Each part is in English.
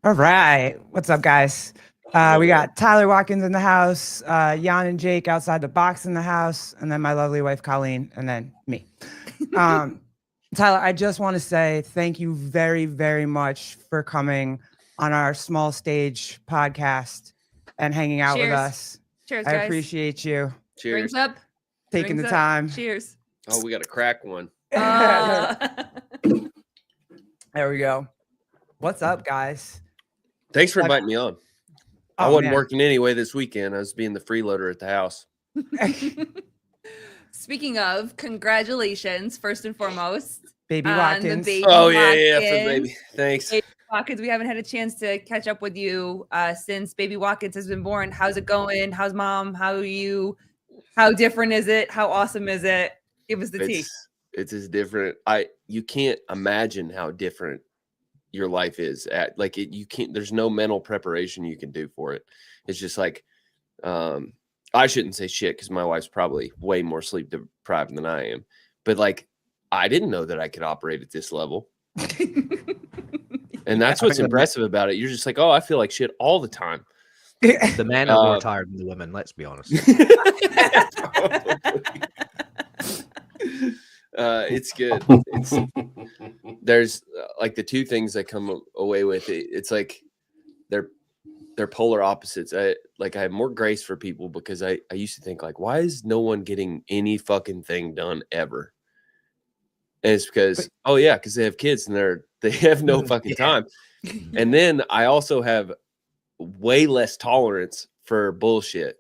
All right. What's up, guys? We got Tyler Watkins in the house, Jan and Jake outside the box in the house, and then my lovely wife, Colleen, and then me. Tyler, I just want to say thank you very, very much for coming on our small stage podcast and hanging out with us. Cheers, I guys. appreciate you Cheers. Drinks up. taking Drinks the up. time. Cheers. Oh, we got to crack one. There we go. What's up, guys? Thanks for inviting me on. I Oh, wasn't man. working anyway this weekend. I was being the freeloader at the house. Speaking of, congratulations, first and foremost. Baby on Watkins. The baby Oh, yeah, for the Watkins. baby. Thanks. Baby Watkins, we haven't had a chance to catch up with you since baby Watkins has been born. How's it going? How's mom? How are you? How different is it? How awesome is it? Give us the tea. It's as different. You can't imagine how different your life is you can't, there's no mental preparation you can do for it. It's just like, I shouldn't say shit because my wife's probably way more sleep deprived than I am, but like, I didn't know that I could operate at this level. And that's what's impressive about it. You're just like, oh, I feel like shit all the time. The men are more tired than the women, let's be honest. It's good. There's like the two things I come away with. It's like they're polar opposites. I have more grace for people because I used to think like, why is no one getting any fucking thing done ever? And it's because because they have kids and they have no fucking time. And then I also have way less tolerance for bullshit.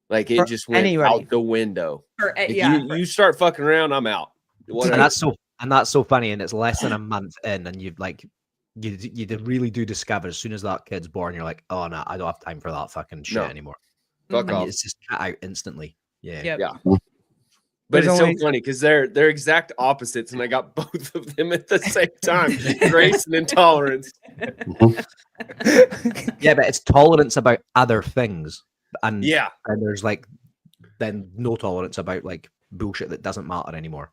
Like it just went out the window. You start fucking around, I'm out. And that's so funny. And it's less than a month in, and you've like you really do discover as soon as that kid's born, you're like, oh no, I don't have time for that fucking shit anymore. Fuck off. It's just cut out instantly. Yeah. Yep. Yeah. But it's so funny because they're exact opposites, and I got both of them at the same time. Grace and intolerance. Yeah, but it's tolerance about other things. And there's like then no tolerance about like bullshit that doesn't matter anymore.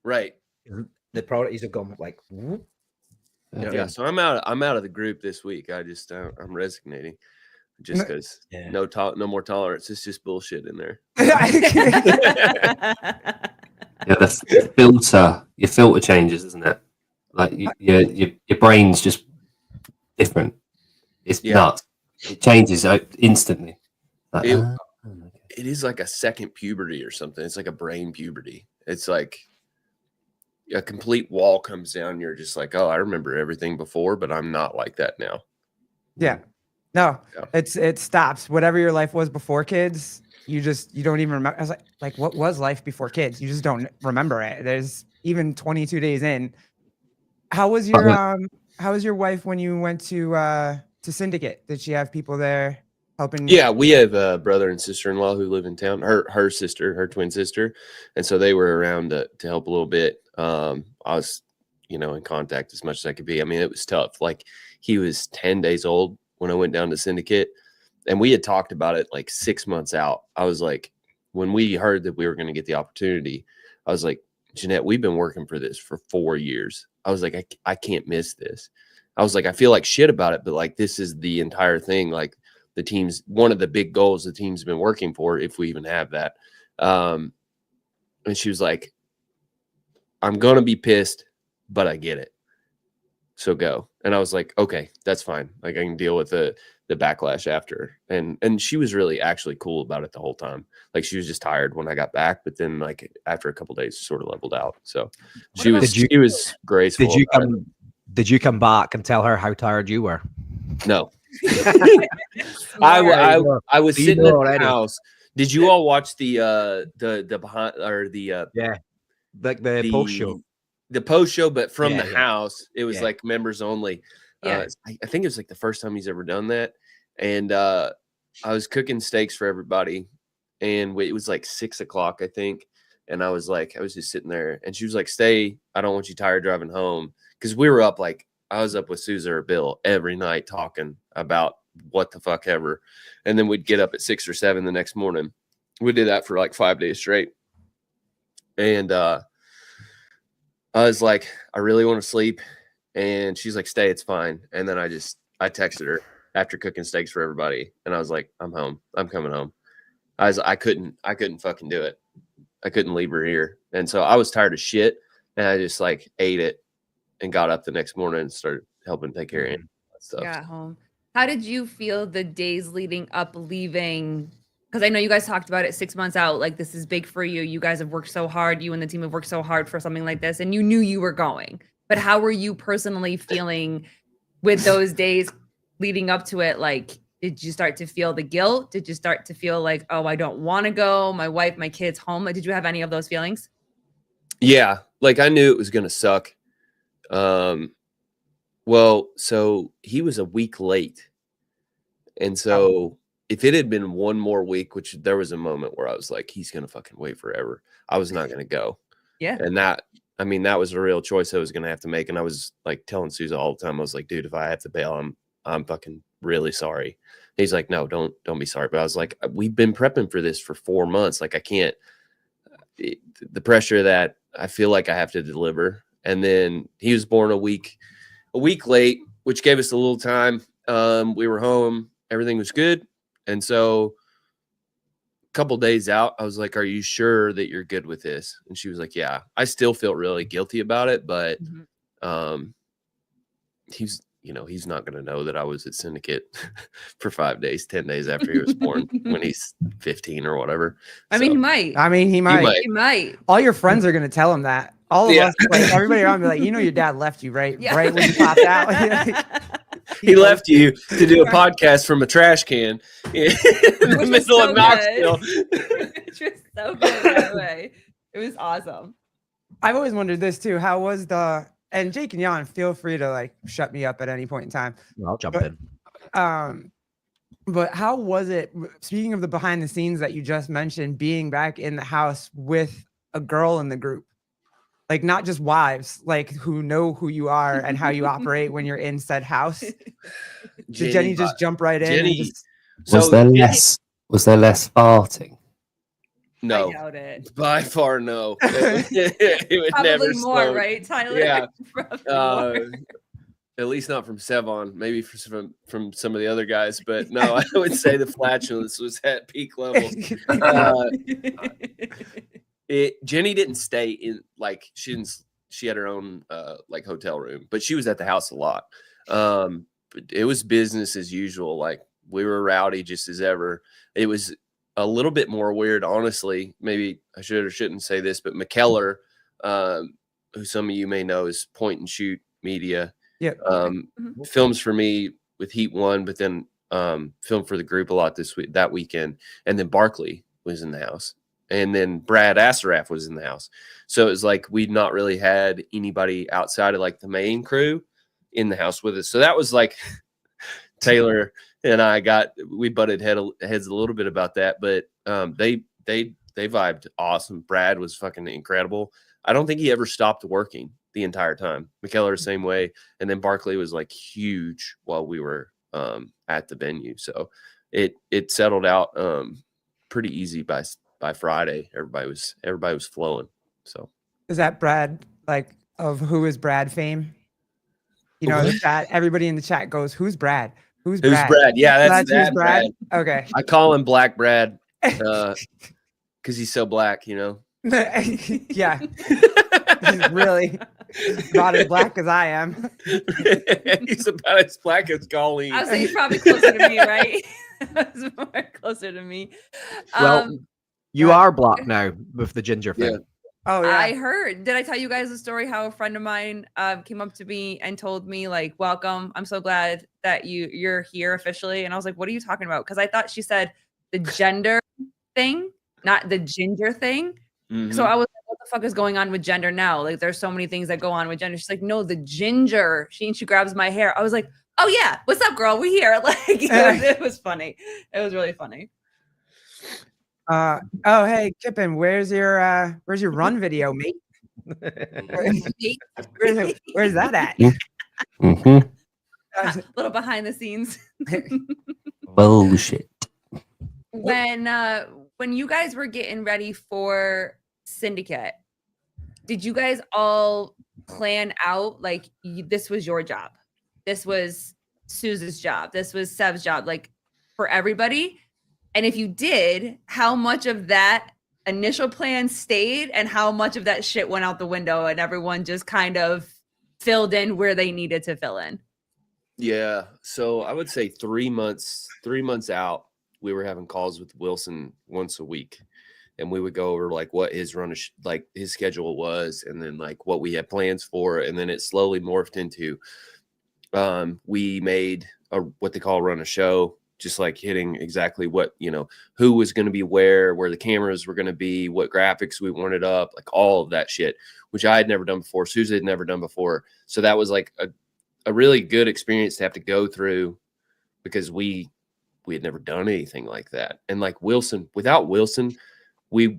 Right. The priorities have gone like yeah. So I'm out of the group this week. I'm resignating just because no more tolerance. It's just bullshit in there. Yeah, that's your filter changes, isn't it? Like your brain's just different. It's nuts. It changes instantly. Like, it is like a second puberty or something. It's like a brain puberty. It's like a complete wall comes down. You're just like, oh, I remember everything before, but I'm not like that now. Yeah. No, it stops. Whatever your life was before kids, you don't even remember. I was like, what was life before kids? You just don't remember it. There's even 22 days in. How was your wife when you went to Syndicate? Did she have people there helping? Yeah, we have a brother and sister-in-law who live in town. Her sister, her twin sister, and so they were around to help a little bit. I was, in contact as much as I could be. I mean, it was tough. Like he was 10 days old when I went down to Syndicate, and we had talked about it like 6 months out. I was like, when we heard that we were going to get the opportunity, I was like, Jeanette, we've been working for this for 4 years. I was like, I can't miss this. I was like, I feel like shit about it, but like, this is the entire thing. Like the team's one of the big goals the team's been working for, if we even have that. And she was like, I'm going to be pissed, but I get it. So go. And I was like, okay, that's fine. Like I can deal with the backlash after. And she was really actually cool about it the whole time. Like she was just tired when I got back, but then like after a couple of days, sort of leveled out. So she was graceful. Did you come back and tell her how tired you were? No. I was sitting at the house. Did you all watch the behind or the like the post show? The post show, but from the house, it was like members only. I think it was like the first time he's ever done that. And I was cooking steaks for everybody, and it was like 6 o'clock, I think. And I was just sitting there, and she was like, "Stay. I don't want you tired driving home." Because we were up I was up with Susan or Bill every night talking about what the fuck ever. And then we'd get up at 6 or 7 the next morning. We did that for like 5 days straight. And I was like, I really want to sleep. And she's like, stay, it's fine. And then I texted her after cooking steaks for everybody. And I was like, I'm home. I'm coming home. I couldn't fucking do it. I couldn't leave her here. And so I was tired of shit. And I just like ate it and got up the next morning and started helping take care of stuff. Got home. How did you feel the days leading up leaving? Because I know you guys talked about it 6 months out. Like, this is big for you. You guys have worked so hard. You and the team have worked so hard for something like this. And you knew you were going. But how were you personally feeling with those days leading up to it? Like, did you start to feel the guilt? Did you start to feel like, oh, I don't want to go? My wife, my kids home. Like, did you have any of those feelings? Yeah. Like, I knew it was going to suck. Well, so he was a week late. And so if it had been one more week, which there was a moment where I was like, he's going to fucking wait forever, I was not going to go. Yeah. And that was a real choice I was going to have to make. And I was like telling Susan all the time, I was like, dude, if I have to bail, I'm fucking really sorry. He's like, no, don't be sorry. But I was like, we've been prepping for this for 4 months. Like, I can't, the pressure that I feel like I have to deliver. And then he was born a week late, which gave us a little time. We were home, everything was good. And so a couple days out, I was like, are you sure that you're good with this? And she was like, yeah. I still felt really guilty about it, but he's not going to know that I was at Syndicate for 5 days, 10 days after he was born when he's 15 or whatever. I mean, he might. He might. All your friends are going to tell him that. All of us, like, everybody around me, like, your dad left you, right? Yeah. Right when you popped out. He left you to do a podcast from a trash can in the middle of Knoxville. Which was so good, by the way. It was awesome. I've always wondered this too. How was and Jake and Jan, feel free to like shut me up at any point in time. I'll jump in. But how was it, speaking of the behind the scenes that you just mentioned, being back in the house with a girl in the group? Like, not just wives, like, who know who you are and how you operate when you're in said house. Did Jenny just jump right in? Jenny, Was there less farting? No, I doubt it. by far no. It would Probably never more, slow. right, Tyler? Yeah. Probably more. At least not from Sevon, maybe from some of the other guys, but no, I would say the flatulence was at peak levels. Jenny didn't stay in, like, she had her own like hotel room, but she was at the house a lot. But it was business as usual. Like, we were rowdy just as ever. It was a little bit more weird, honestly. Maybe I should or shouldn't say this, but McKellar, who some of you may know, is Point and Shoot Media. Yeah. Films for me with Heat One, but then filmed for the group a lot that weekend. And then Barkley was in the house. And then Brad Asaraf was in the house. So it was like we'd not really had anybody outside of like the main crew in the house with us. So that was like Taylor and I we butted heads a little bit about that, but they vibed awesome. Brad was fucking incredible. I don't think he ever stopped working the entire time. McKellar, same way. And then Barkley was like huge while we were at the venue. So it settled out pretty easy by Friday. Everybody was flowing. So Is that Brad, like, of Who Is Brad fame? The chat, everybody in the chat goes, who's Brad? Who's Brad? Yeah, that's who's Brad. Okay. I call him Black Brad because he's so black, Yeah. He's really not as black as I am. He's about as black as Colleen. I was saying he's probably closer to me, right? That's more closer to me. Well, you are black now with the ginger thing. Yeah. Oh, yeah. I heard. Did I tell you guys the story how a friend of mine came up to me and told me, like, welcome, I'm so glad that you're here officially. And I was like, what are you talking about? Because I thought she said the gender thing, not the ginger thing. Mm-hmm. So I was like, what the fuck is going on with gender now? Like, there's so many things that go on with gender. She's like, no, the ginger. She grabs my hair. I was like, oh yeah, what's up, girl? We here. Like, it was funny. It was really funny. Oh, hey, Kippen, where's your run video, mate? Where's that at? Mm-hmm. A little behind the scenes. Bullshit. When you guys were getting ready for Syndicate, did you guys all plan out like this was your job, this was Suze's job, this was Sev's job, like for everybody? And if you did, how much of that initial plan stayed and how much of that shit went out the window and everyone just kind of filled in where they needed to fill in? Yeah. So I would say 3 months out, we were having calls with Wilson once a week. And we would go over like what his like his schedule was, and then like what we had plans for. And then it slowly morphed into we made what they call run a show, just like hitting exactly what, who was going to be where the cameras were going to be, what graphics we wanted up, like all of that shit, which I had never done before. Susie had never done before. So that was like a really good experience to have to go through, because we had never done anything like that. And like without Wilson, we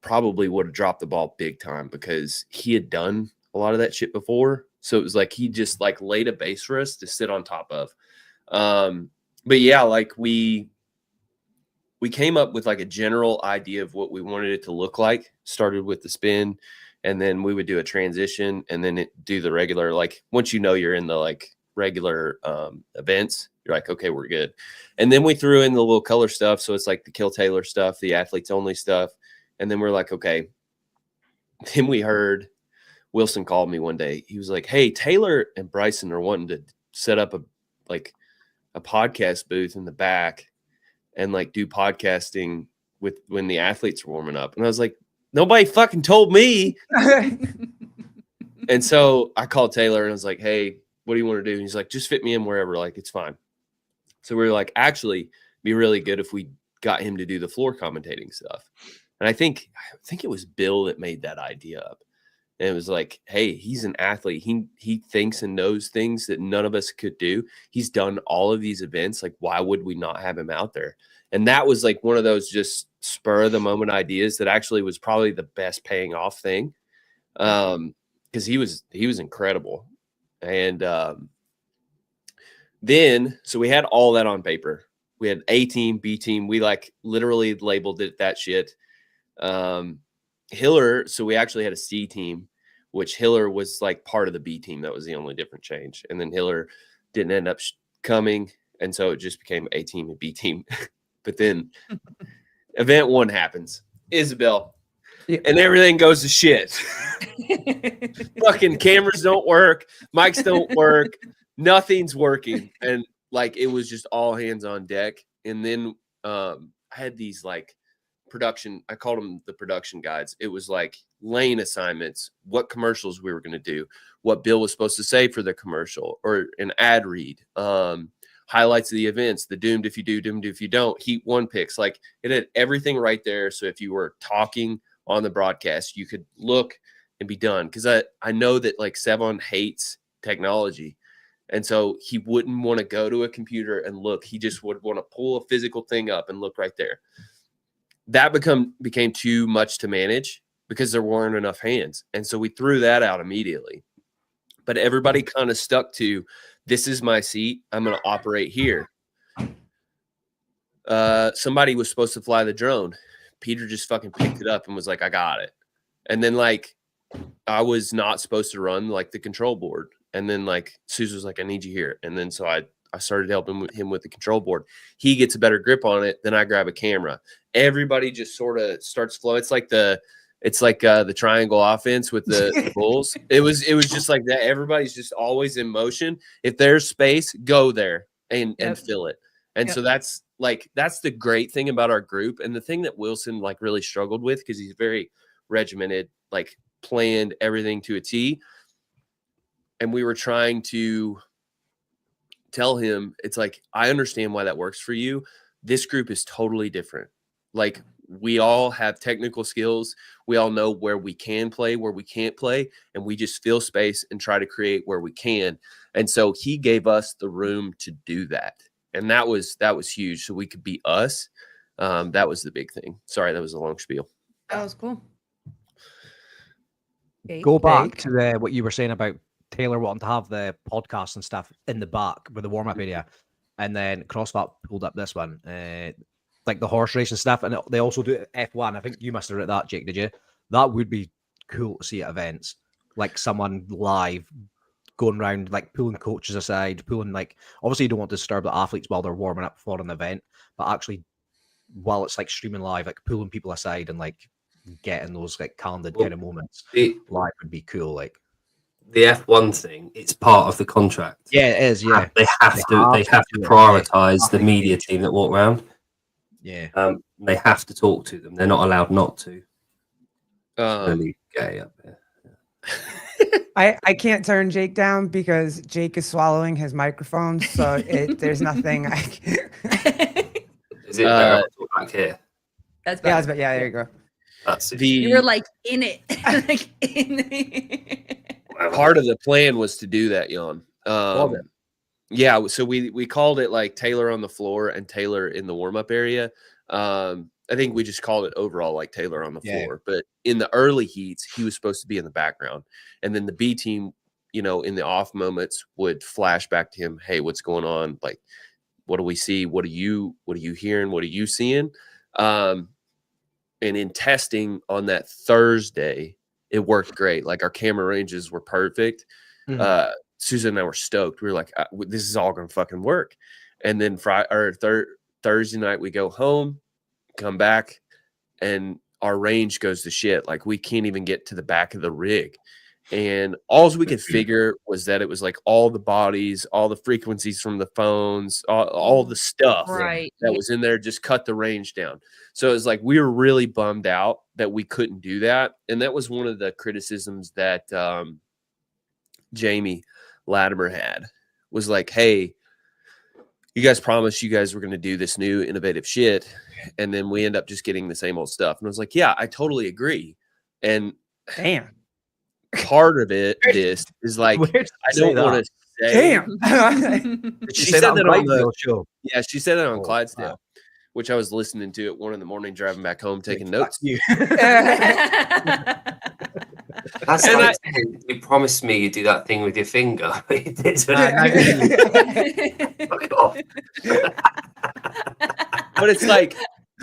probably would have dropped the ball big time, because he had done a lot of that shit before. So it was like he just like laid a base for us to sit on top of. But yeah, like we came up with like a general idea of what we wanted it to look like. Started with the spin, and then we would do a transition, and then do the regular, like once you're in the like regular events, you're like, okay, we're good. And then we threw in the little color stuff. So it's like the Kill Taylor stuff, the athletes only stuff. And then we're like, okay. Then we heard Wilson called me one day. He was like, hey, Taylor and Bryson are wanting to set up a podcast booth in the back and like do podcasting with when the athletes are warming up. And I was like, nobody fucking told me. And so I called Taylor and I was like, hey, what do you want to do? And he's like, just fit me in wherever, like, it's fine. So we were like, actually, be really good if we got him to do the floor commentating stuff. And I think it was Bill that made that idea up. And it was like, hey, he's an athlete. He thinks and knows things that none of us could do. He's done all of these events. Like, why would we not have him out there? And that was like one of those just spur of the moment ideas that actually was probably the best paying off thing. Because he was incredible. And then, so we had all that on paper. We had A team, B team. We like literally labeled it that shit. Hiller, so we actually had a C team, which Hiller was like part of the B team. That was the only different change. And then Hiller didn't end up coming. And so it just became A team and B team. But then event one happens, Isabel, and everything goes to shit. Fucking cameras don't work. Mics don't work. Nothing's working. And like, it was just all hands on deck. And then I had these like production, I called them the production guides. It was like lane assignments, what commercials we were going to do, what Bill was supposed to say for the commercial, or an ad read, highlights of the events, the doomed if you do, doomed if you don't, heat one picks. Like, it had everything right there. So if you were talking on the broadcast, you could look and be done. Because I know that like Sevon hates technology. And so he wouldn't want to go to a computer and look. He just would want to pull a physical thing up and look right there. That became too much to manage because there weren't enough hands. And so we threw that out immediately. But everybody kind of stuck to, this is my seat. I'm going to operate here. Somebody was supposed to fly the drone. Peter just fucking picked it up and was like, I got it. And then like, I was not supposed to run like the control board. And then like Suze was like, I need you here. And then so I started helping him with the control board. He gets a better grip on it. Then I grab a camera. Everybody just sort of starts flowing. It's like the triangle offense with the Bulls. It was just like that. Everybody's just always in motion. If there's space, go there and fill it. And so that's the great thing about our group. And the thing that Wilson like really struggled with, because he's very regimented, like planned everything to a T. And we were trying to tell him, it's like, I understand why that works for you. This group is totally different. Like, we all have technical skills. We all know where we can play, where we can't play, and we just fill space and try to create where we can. And so he gave us the room to do that. And that was huge. So we could be us. That was the big thing. Sorry, that was a long spiel. That was cool. Go back to what you were saying about Taylor wanting to have the podcast and stuff in the back with the warm-up area. And then CrossFit pulled up this one, like the horse race and stuff. And they also do F1. I think you must have read that, Jake, did you? That would be cool to see at events. like someone live going around, like pulling coaches aside, pulling like, obviously you don't want to disturb the athletes while they're warming up for an event, but actually while it's like streaming live, like pulling people aside and like getting those like candid Well, kind of moments The live would be cool. Like, F1 thing, it's part of the contract. yeah, it is. Yeah, They have to do it, prioritize the yeah. media team that walk around. Yeah. They have to talk to them. They're not allowed not to. Really gay up there. I can't turn Jake down because Jake is swallowing his microphone, so there's nothing I can. Is it better to talk back here? That's Yeah, bad. there you go. That's it. You were like in it. Like in it. Part of the plan was to do that, Jan. Was it? Yeah, so we called it like Taylor on the floor and Taylor in the warm-up area. I think we just called it overall like Taylor on the floor. But in the early heats, he was supposed to be in the background. And then the B team, you know, in the off moments would flash back to him, hey, what's going on? Like, what do we see? What are you hearing? What are you seeing? And in testing on that Thursday, it worked great. Like our camera ranges were perfect. Mhm. Susan and I were stoked. We were like, this is all going to fucking work. And then Thursday night, we go home, come back, and our range goes to shit. Like we can't even get to the back of the rig. And all we could figure was that it was like all the bodies, all the frequencies from the phones, all the stuff Right. that was in there just cut the range down. So it was like we were really bummed out that we couldn't do that. And that was one of the criticisms that Jamie Latimer had, was like, hey, you guys promised you guys were going to do this new innovative shit, and then we end up just getting the same old stuff. And I was like, yeah, I totally agree. And Damn. part of this is like, I don't want to say. Damn. She said that on the show. Yeah, she said that on Oh, Clydesdale, wow. which I was listening to at 1 a.m. driving back home, taking notes. You. That's And like saying, you promised me you'd do that thing with your finger. You did. Fuck off. But it's like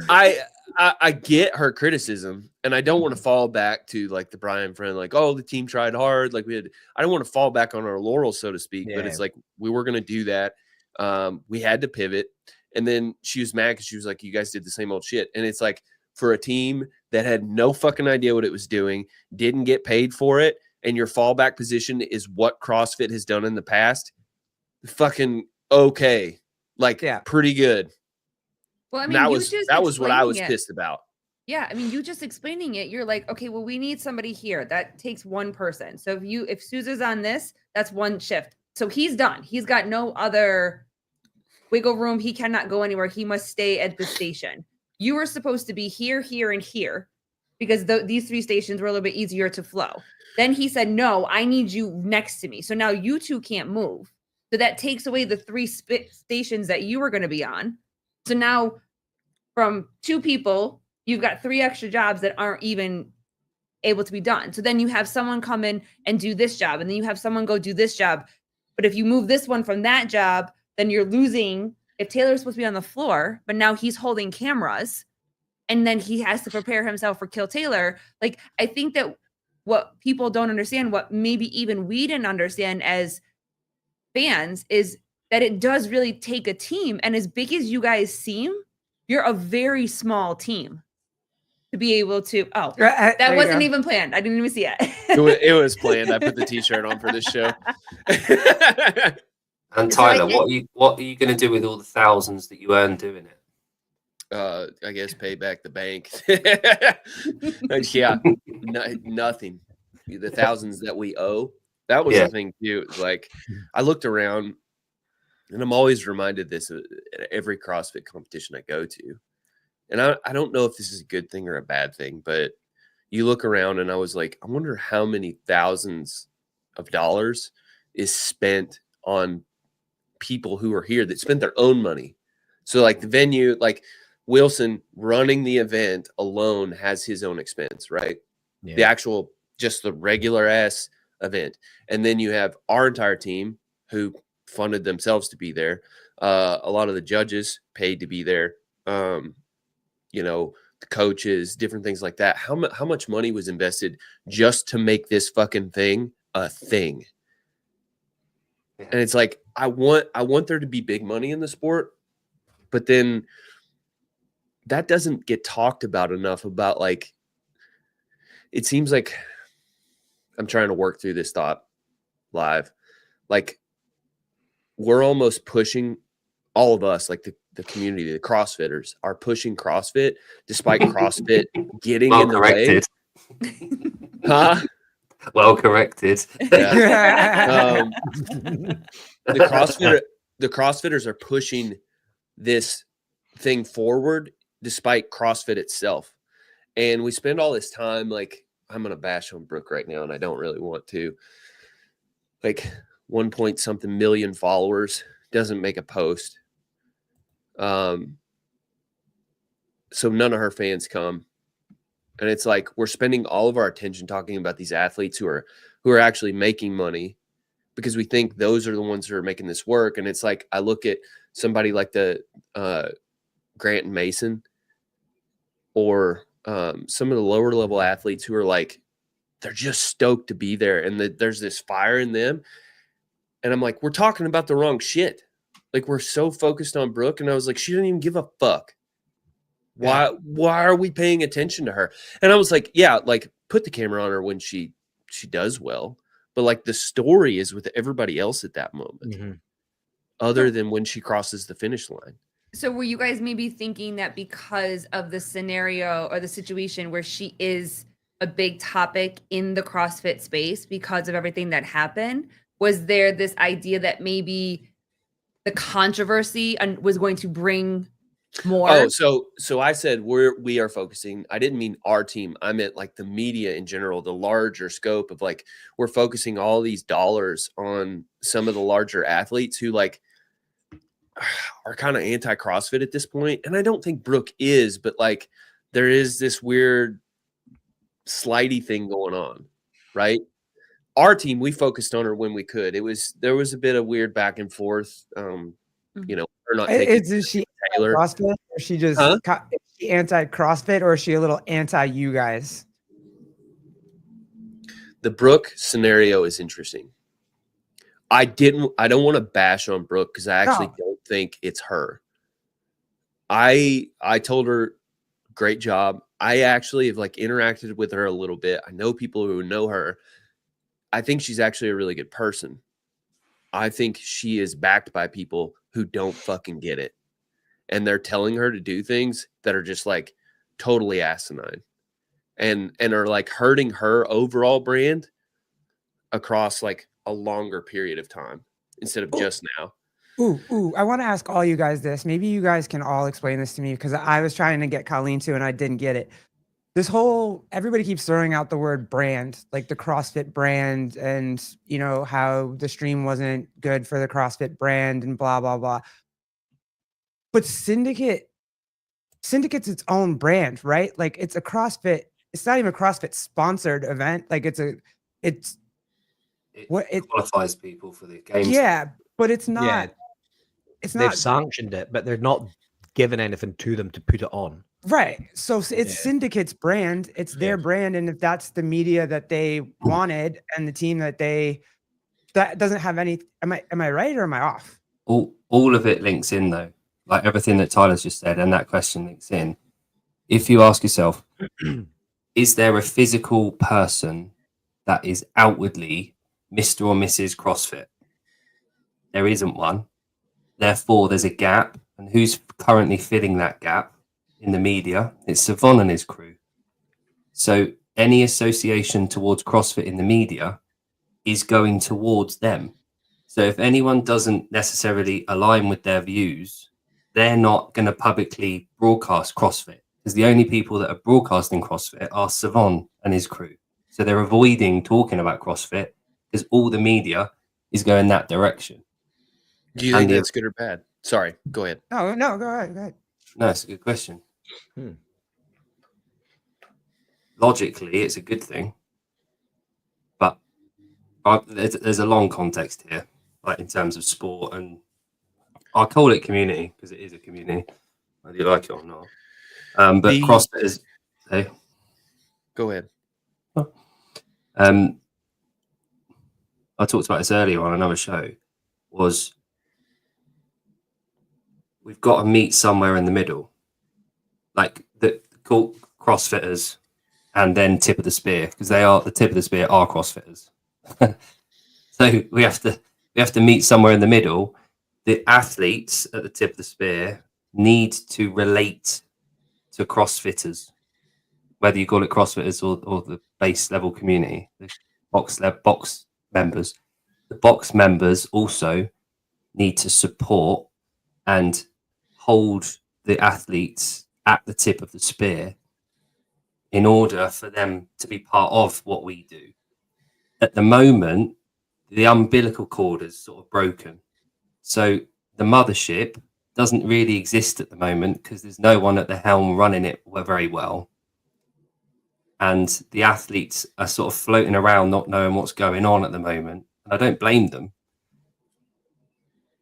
I get her criticism, and I don't want to fall back to like the Brian friend, like, oh, the team tried hard. Like I don't want to fall back on our laurels, so to speak. But it's like we were gonna do that. We had to pivot. And then she was mad because she was like, you guys did the same old shit. And it's like, for a team that had no fucking idea what it was doing, didn't get paid for it, and your fallback position is what CrossFit has done in the past, fucking okay. Like, pretty good. Well, I mean, that was what I was pissed about. Yeah, I mean, you just explaining it, you're like, okay, well, we need somebody here. That takes one person. So if Sousa's on this, that's one shift. So he's done. He's got no other wiggle room. He cannot go anywhere. He must stay at the station. You were supposed to be here, here, and here, because these three stations were a little bit easier to flow. Then he said, no, I need you next to me. So now you two can't move. So that takes away the three stations that you were going to be on. So now from two people, you've got three extra jobs that aren't even able to be done. So then you have someone come in and do this job, and then you have someone go do this job. But if you move this one from that job, then you're losing. If Taylor's supposed to be on the floor, but now he's holding cameras, and then he has to prepare himself for Kill Taylor. Like, I think that what people don't understand, what maybe even we didn't understand as fans, is that it does really take a team. And as big as you guys seem, you're a very small team to be able to. Oh, that wasn't even planned. I didn't even see it. It was planned. I put the t-shirt on for this show. And Tyler, what are you going to do with all the thousands that you earn doing it? I guess pay back the bank. Yeah, nothing. The thousands that we owe. That was the thing too. Like, I looked around, and I'm always reminded this at every CrossFit competition I go to. And I don't know if this is a good thing or a bad thing, but you look around, and I was like, I wonder how many thousands of dollars is spent on people who are here that spent their own money. So like the venue, like Wilson running the event alone has his own expense, right? Yeah. The actual, just the regular ass event. And then you have our entire team who funded themselves to be there. A lot of the judges paid to be there. You know, coaches, different things like that. How much money was invested just to make this fucking thing a thing? And it's like, I want there to be big money in the sport, but then that doesn't get talked about enough. About like, it seems like I'm trying to work through this thought live. Like, we're almost pushing, all of us, like the community, the CrossFitters are pushing CrossFit despite CrossFit getting Well in the way. corrected. Huh? Well corrected. Yeah. The CrossFitters are pushing this thing forward despite CrossFit itself. And we spend all this time, like, I'm going to bash on Brooke right now, and I don't really want to. Like, 1 point something million followers, doesn't make a post. So none of her fans come. And it's like, we're spending all of our attention talking about these athletes who are actually making money, because we think those are the ones who are making this work. And it's like, I look at somebody like the Grant and Mason, or some of the lower level athletes who are like, they're just stoked to be there, and there's this fire in them. And I'm like, we're talking about the wrong shit. Like, we're so focused on Brooke, and I was like, she doesn't even give a fuck. Why are we paying attention to her? And I was like, yeah, like, put the camera on her when she does well, but like, the story is with everybody else at that moment, other than when she crosses the finish line. So were you guys maybe thinking that because of the scenario or the situation where she is a big topic in the CrossFit space because of everything that happened, was there this idea that maybe the controversy was going to bring more? Oh, so I said we are focusing. I didn't mean our team. I meant like the media in general, the larger scope of like, we're focusing all these dollars on some of the larger athletes who like are kind of anti-CrossFit at this point. And I don't think Brooke is, but like, there is this weird slidey thing going on, right? Our team, we focused on her when we could. There was a bit of weird back and forth. You know, we're not taking Is she Taylor. CrossFit, or she just is she anti-CrossFit, or is she a little anti you guys? The Brooke scenario is interesting. I don't want to bash on Brooke, because I actually don't think it's her. I told her, great job. I actually have like interacted with her a little bit. I know people who know her. I think she's actually a really good person. I think she is backed by people who don't fucking get it. And they're telling her to do things that are just like totally asinine, and are like hurting her overall brand across like a longer period of time instead of just now. Ooh, I want to ask all you guys this. Maybe you guys can all explain this to me, because I was trying to get Colleen to, and I didn't get it. This whole, everybody keeps throwing out the word brand, like the CrossFit brand, and you know how the stream wasn't good for the CrossFit brand and blah, blah, blah. But Syndicate's its own brand, right? Like, it's a CrossFit, it's not even a CrossFit sponsored event. Like, it qualifies people for the games. Yeah, but it's not. Yeah. It's They've not sanctioned it, but they're not giving anything to them to put it on. right. So it's Syndicate's brand. It's their brand, and if that's the media that they wanted and the team that doesn't have any. Am I right, or am I off? All of it links in though. Like everything that Tyler's just said, and that question links in. If you ask yourself, is there a physical person that is outwardly Mr. or Mrs. CrossFit? There isn't one. Therefore, there's a gap. And who's currently filling that gap in the media? It's Savon and his crew. So any association towards CrossFit in the media is going towards them. So if anyone doesn't necessarily align with their views, they're not going to publicly broadcast CrossFit, because the only people that are broadcasting CrossFit are Savon and his crew. So they're avoiding talking about CrossFit because all the media is going that direction. Do you think that's good or bad? Sorry, go ahead. No, go ahead. No, it's a good question. Logically, it's a good thing, but there's a long context here, like in terms of sport, and I call it community because it is a community, whether you like it or not. But The- CrossFit is. Hey, Go ahead. I talked about this earlier on another show. Was we've got to meet somewhere in the middle, like the cool CrossFitters, and then tip of the spear, because they are the tip of the spear are CrossFitters. So we have to meet somewhere in the middle. The athletes at the tip of the spear need to relate to CrossFitters, whether you call it CrossFitters or the base level community, the box members. The box members also need to support and hold the athletes at the tip of the spear in order for them to be part of what we do. At the moment, the umbilical cord is sort of broken. So the mothership doesn't really exist at the moment because there's no one at the helm running it very well. And the athletes are sort of floating around not knowing what's going on at the moment. And I don't blame them.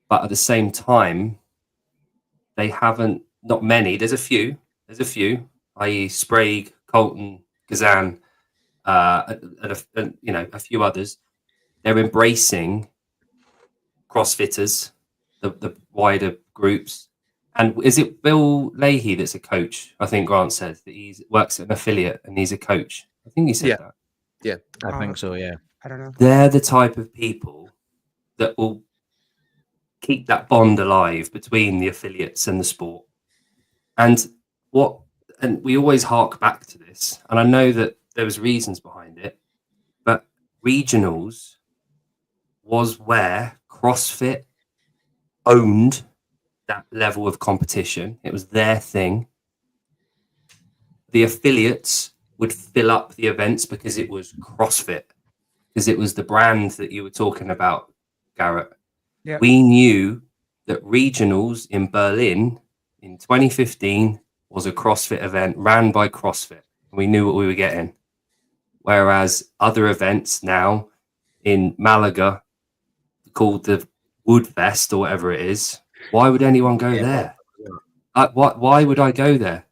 But at the same time, they haven't, not many, there's a few, i.e. Sprague, Colton, Kazan, and a few others. They're embracing CrossFitters, the wider groups. And is it Bill Leahy that's a coach? I think Grant said that he works at an affiliate and he's a coach. I think he said that. I think so, yeah. I don't know. They're the type of people that will keep that bond alive between the affiliates and the sport. And we always hark back to this, and I know that there was reasons behind it, but regionals was where CrossFit owned that level of competition. It was their thing. The affiliates would fill up the events because it was CrossFit, because it was the brand that you were talking about, Garrett. Yep. We knew that regionals in Berlin in 2015 was a CrossFit event ran by CrossFit. We knew what we were getting. Whereas other events now in Malaga, called the Woodfest or whatever it is, why would anyone go there? Why would I go there?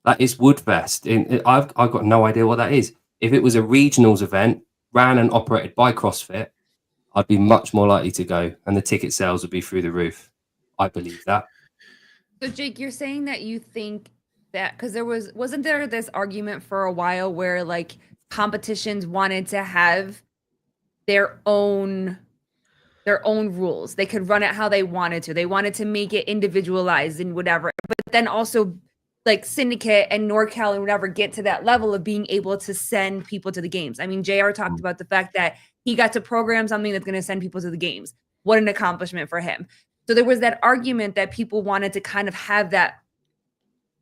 That is Woodfest. I've got no idea what that is. If it was a regionals event ran and operated by CrossFit, I'd be much more likely to go, and the ticket sales would be through the roof. I believe that. So Jake, you're saying that you think that because wasn't there this argument for a while where like competitions wanted to have their own rules. They could run it how they wanted to. They wanted to make it individualized and whatever. But then also like Syndicate and NorCal and whatever get to that level of being able to send people to the games. I mean, JR talked about the fact that he got to program something that's going to send people to the games. What an accomplishment for him. So there was that argument that people wanted to kind of have that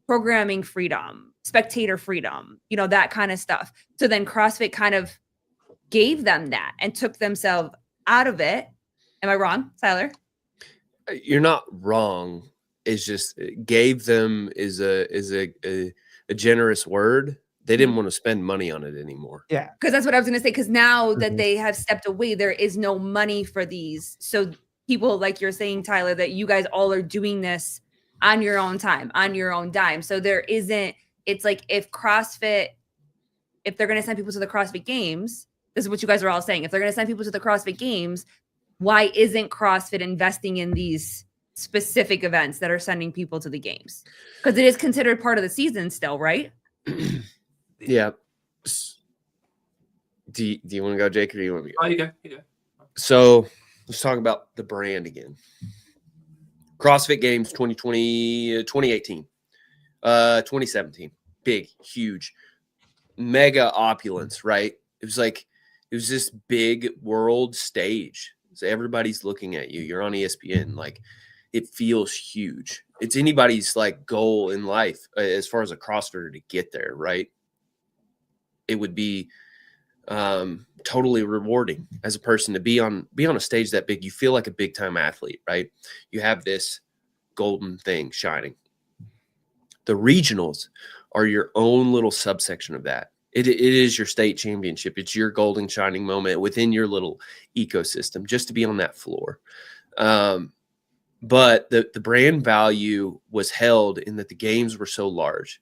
programming freedom, spectator freedom, that kind of stuff. So then CrossFit kind of gave them that and took themselves out of it. Am I wrong, Tyler? You're not wrong. It's just gave them is a generous word. They didn't want to spend money on it anymore. Yeah. Because that's what I was going to say. Because now that they have stepped away, there is no money for these. So people, like you're saying, Tyler, that you guys all are doing this on your own time, on your own dime. So there isn't, it's like if they're going to send people to the CrossFit Games, this is what you guys are all saying. If they're going to send people to the CrossFit Games, why isn't CrossFit investing in these specific events that are sending people to the games? Because it is considered part of the season still, right? Yeah. Do you want to go, Jake, or do you want me to go? Oh, you go. So let's talk about the brand again. CrossFit Games 2018, 2017. Big, huge, mega opulence, right? It was this big world stage. So everybody's looking at you. You're on ESPN. Like, it feels huge. It's anybody's like goal in life as far as a CrossFitter to get there, right? It would be totally rewarding as a person to be on a stage that big. You feel like a big time athlete, right? You have this golden thing shining. The regionals are your own little subsection of that. It is your state championship. It's your golden shining moment within your little ecosystem just to be on that floor. But the brand value was held in that the games were so large.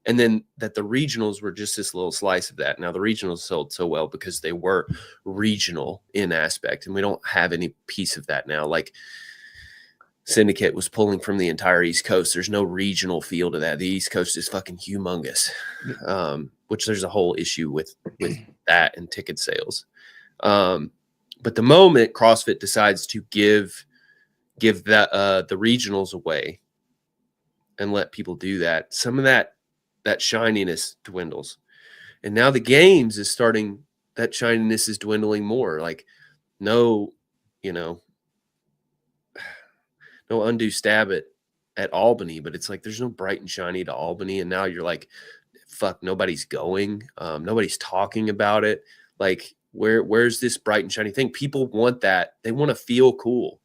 And then that the regionals were just this little slice of that. Now the regionals sold so well because they were regional in aspect, and we don't have any piece of that now. Like Syndicate was pulling from the entire East Coast. There's no regional feel to that. The East Coast is fucking humongous, which there's a whole issue with that and ticket sales. But the moment CrossFit decides to give that the regionals away and let people do that, some of that shininess dwindles. And now the games is starting, that shininess is dwindling more. Like no undue stab at Albany, but it's like there's no bright and shiny to Albany. And now you're like, fuck, nobody's going. Nobody's talking about it. Like where's this bright and shiny thing? People want that. They want to feel cool.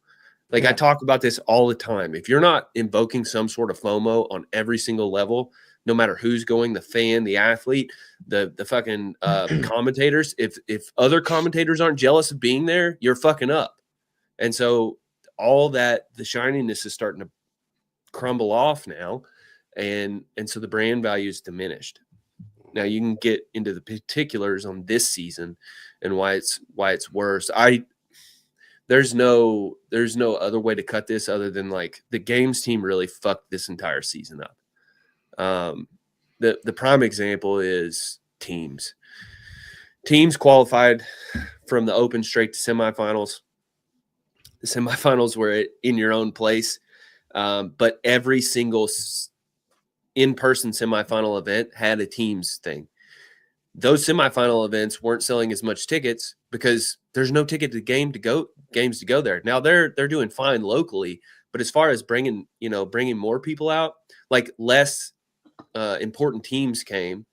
Like I talk about this all the time. If you're not invoking some sort of FOMO on every single level, no matter who's going, the fan, the athlete, the fucking commentators, if other commentators aren't jealous of being there, you're fucking up. And so all that, the shininess is starting to crumble off now. And so the brand value is diminished. Now you can get into the particulars on this season and why it's worse. There's no other way to cut this other than like the games team really fucked this entire season up. The prime example is teams. Teams qualified from the open straight to semifinals. The semifinals were in your own place, but every single in-person semifinal event had a teams thing. Those semifinal events weren't selling as much tickets because there's no ticket to games to go there. Now they're doing fine locally, but as far as bringing more people out, like less important teams came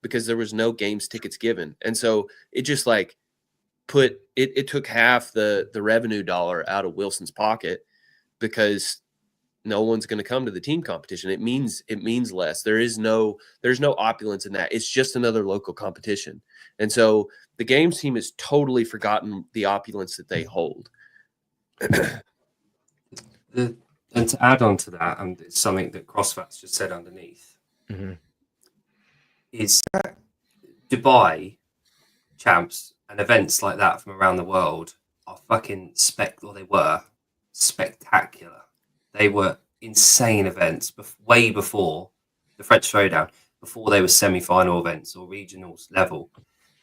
because there was no games tickets given. And so it just like it took half the revenue dollar out of Wilson's pocket because no one's going to come to the team competition. It means less. There's no opulence in that. It's just another local competition. And so the games team has totally forgotten the opulence that they hold. And to add on to that, and it's something that CrossFit's just said underneath, is Dubai champs and events like that from around the world are fucking they were spectacular. They were insane events way before the French Throwdown, before they were semi-final events or regionals level.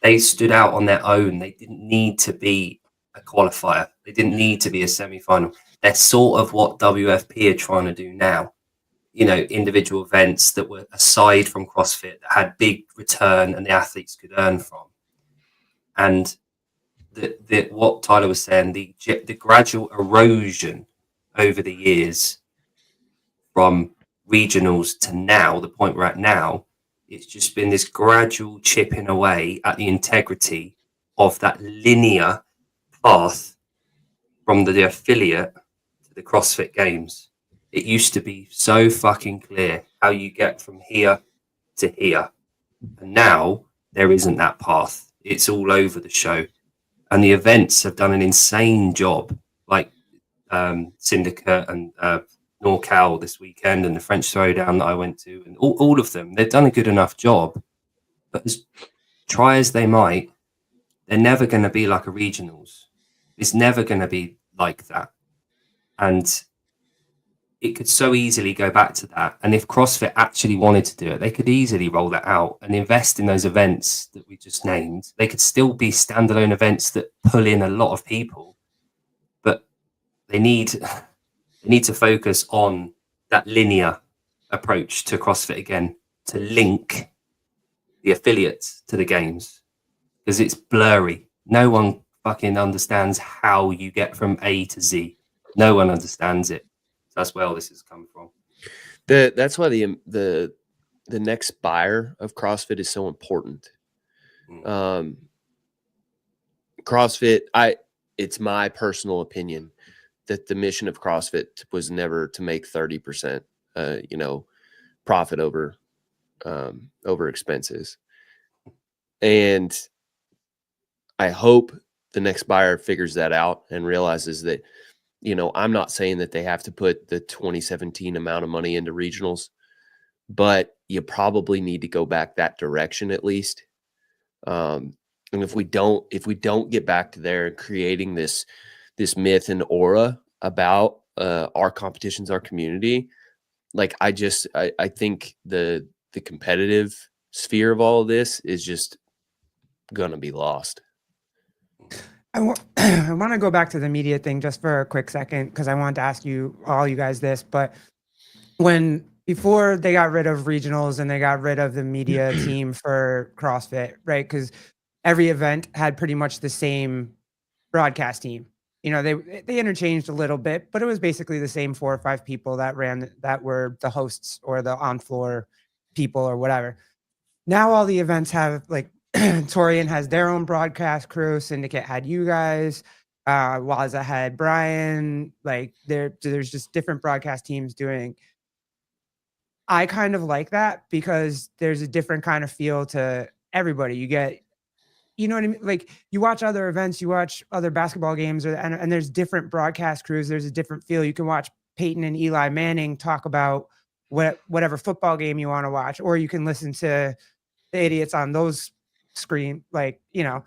They stood out on their own. They didn't need to be a qualifier. They didn't need to be a semi-final. They're sort of what WFP are trying to do now. Individual events that were aside from CrossFit that had big return and the athletes could earn from. And what Tyler was saying, the gradual erosion over the years from regionals to now, the point we're at now, it's just been this gradual chipping away at the integrity of that linear path from the affiliate to the CrossFit Games. It used to be so fucking clear how you get from here to here. And now there isn't that path. It's all over the show. And the events have done an insane job, like Syndicate and NorCal this weekend and the French Throwdown that I went to, and all of them. They've done a good enough job. But try as they might, they're never going to be like a regionals. It's never going to be like that. And it could so easily go back to that. And if CrossFit actually wanted to do it, they could easily roll that out and invest in those events that we just named. They could still be standalone events that pull in a lot of people, but they need to focus on that linear approach to CrossFit again, to link the affiliates to the games, because it's blurry. No one fucking understands how you get from A to Z. No one understands it. That's where all this has come from. That's why the next buyer of CrossFit is so important. CrossFit, it's my personal opinion that the mission of CrossFit was never to make 30%, profit over expenses. And I hope the next buyer figures that out and realizes that, I'm not saying that they have to put the 2017 amount of money into regionals, but you probably need to go back that direction at least. And if we don't get back to there and creating this myth and aura about our competitions, our community, like I think the competitive sphere of all of this is just gonna be lost. I want to go back to the media thing just for a quick second, because I wanted to ask you guys this, but before they got rid of regionals and they got rid of the media team for CrossFit, right? Because every event had pretty much the same broadcast team. You know, they interchanged a little bit, but it was basically the same 4 or 5 people that were the hosts or the on-floor people or whatever. Now all the events have, like, Torian has their own broadcast crew. Syndicate had you guys. Waza had Brian. Like, there's just different broadcast teams doing. I kind of like that because there's a different kind of feel to everybody. You get, you know what I mean? Like, you watch other events, you watch other basketball games, and there's different broadcast crews. There's a different feel. You can watch Peyton and Eli Manning talk about whatever football game you want to watch, or you can listen to the idiots on those screen. Like, you know,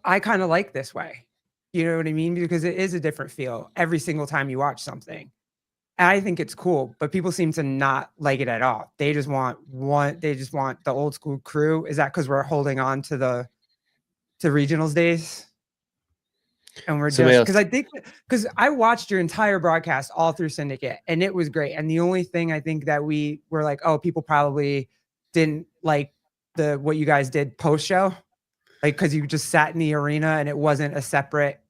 I kind of like this way. You know what I mean? Because it is a different feel every single time you watch something. And I think it's cool, but people seem to not like it at all. They just want the old school crew. Is that because we're holding on to regionals days? And we're just, because I watched your entire broadcast all through Syndicate, and it was great. And the only thing I think that we were like, oh, people probably didn't like what you guys did post show, like, because you just sat in the arena and it wasn't a separate,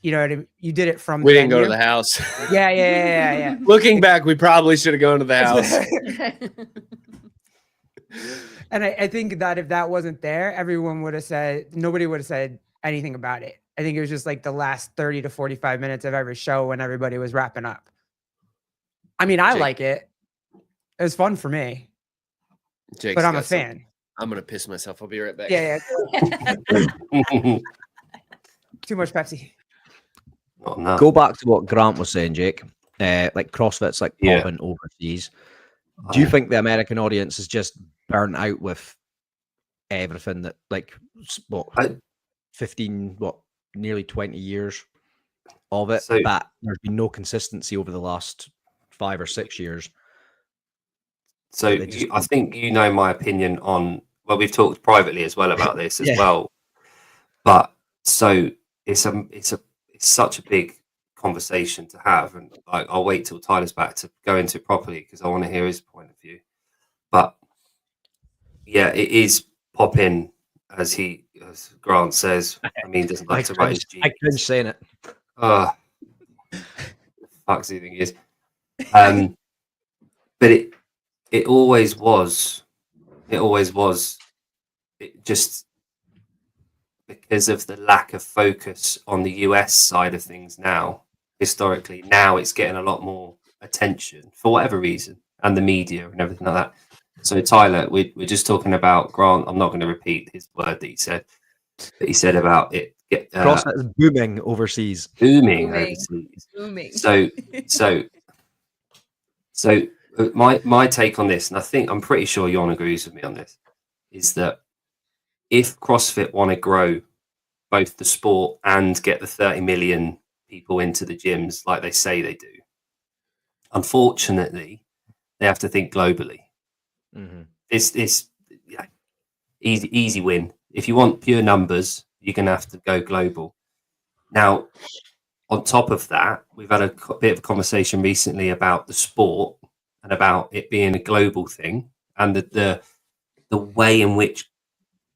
you know what I mean? You did it from We didn't go to the house. Yeah. Looking back, we probably should have gone to the house. And I think that if that wasn't there, nobody would have said anything about it. I think it was just like the last 30 to 45 minutes of every show when everybody was wrapping up. I mean, I like it. It was fun for me. But I'm a fan. I'm going to piss myself. I'll be right back. Yeah. Too much Pepsi. Oh, no. Go back to what Grant was saying, Jake. Like CrossFit's like popping overseas. Do you think the American audience is just burnt out with everything that, like, nearly 20 years of it, that there's been no consistency over the last 5 or 6 years? So I think you know my opinion on, well, we've talked privately as well about this as well. But so it's such a big conversation to have, and I'll wait till Tyler's back to go into it properly because I want to hear his point of view. But yeah, it is popping, as Grant says. I mean, doesn't like to write his G. I couldn't saying it. Fuck's the thing is. But it always was. It just because of the lack of focus on the US side of things now. Historically, now it's getting a lot more attention for whatever reason, and the media and everything like that. So Tyler, we're just talking about Grant. I'm not going to repeat his word that he said, but he said about it. CrossFit is booming overseas. Booming overseas. Booming. So my take on this, and I'm pretty sure Jon agrees with me on this, is that if CrossFit want to grow both the sport and get the 30 million people into the gyms like they say they do, unfortunately, they have to think globally. Mm-hmm. It's easy win. If you want pure numbers, you're going to have to go global. Now, on top of that, we've had a bit of a conversation recently about the sport and about it being a global thing, and the way in which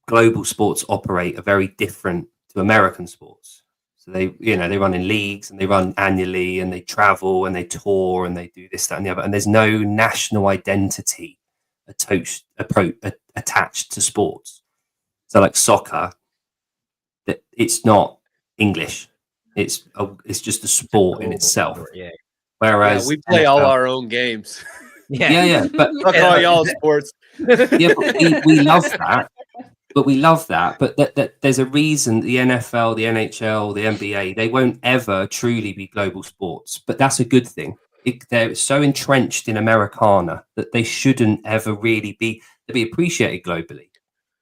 global sports operate are very different to American sports. So they run in leagues and they run annually and they travel and they tour and they do this, that, and the other. And there's no national identity attached to sports. So like soccer, it's not English. It's just a sport in itself. Yeah. Whereas we play all our own games. Yeah. But Fuck all y'all sports. Yeah, but we love that. But that there's a reason the NFL, the NHL, the NBA, they won't ever truly be global sports. But that's a good thing. they're so entrenched in Americana that they shouldn't ever really be appreciated globally.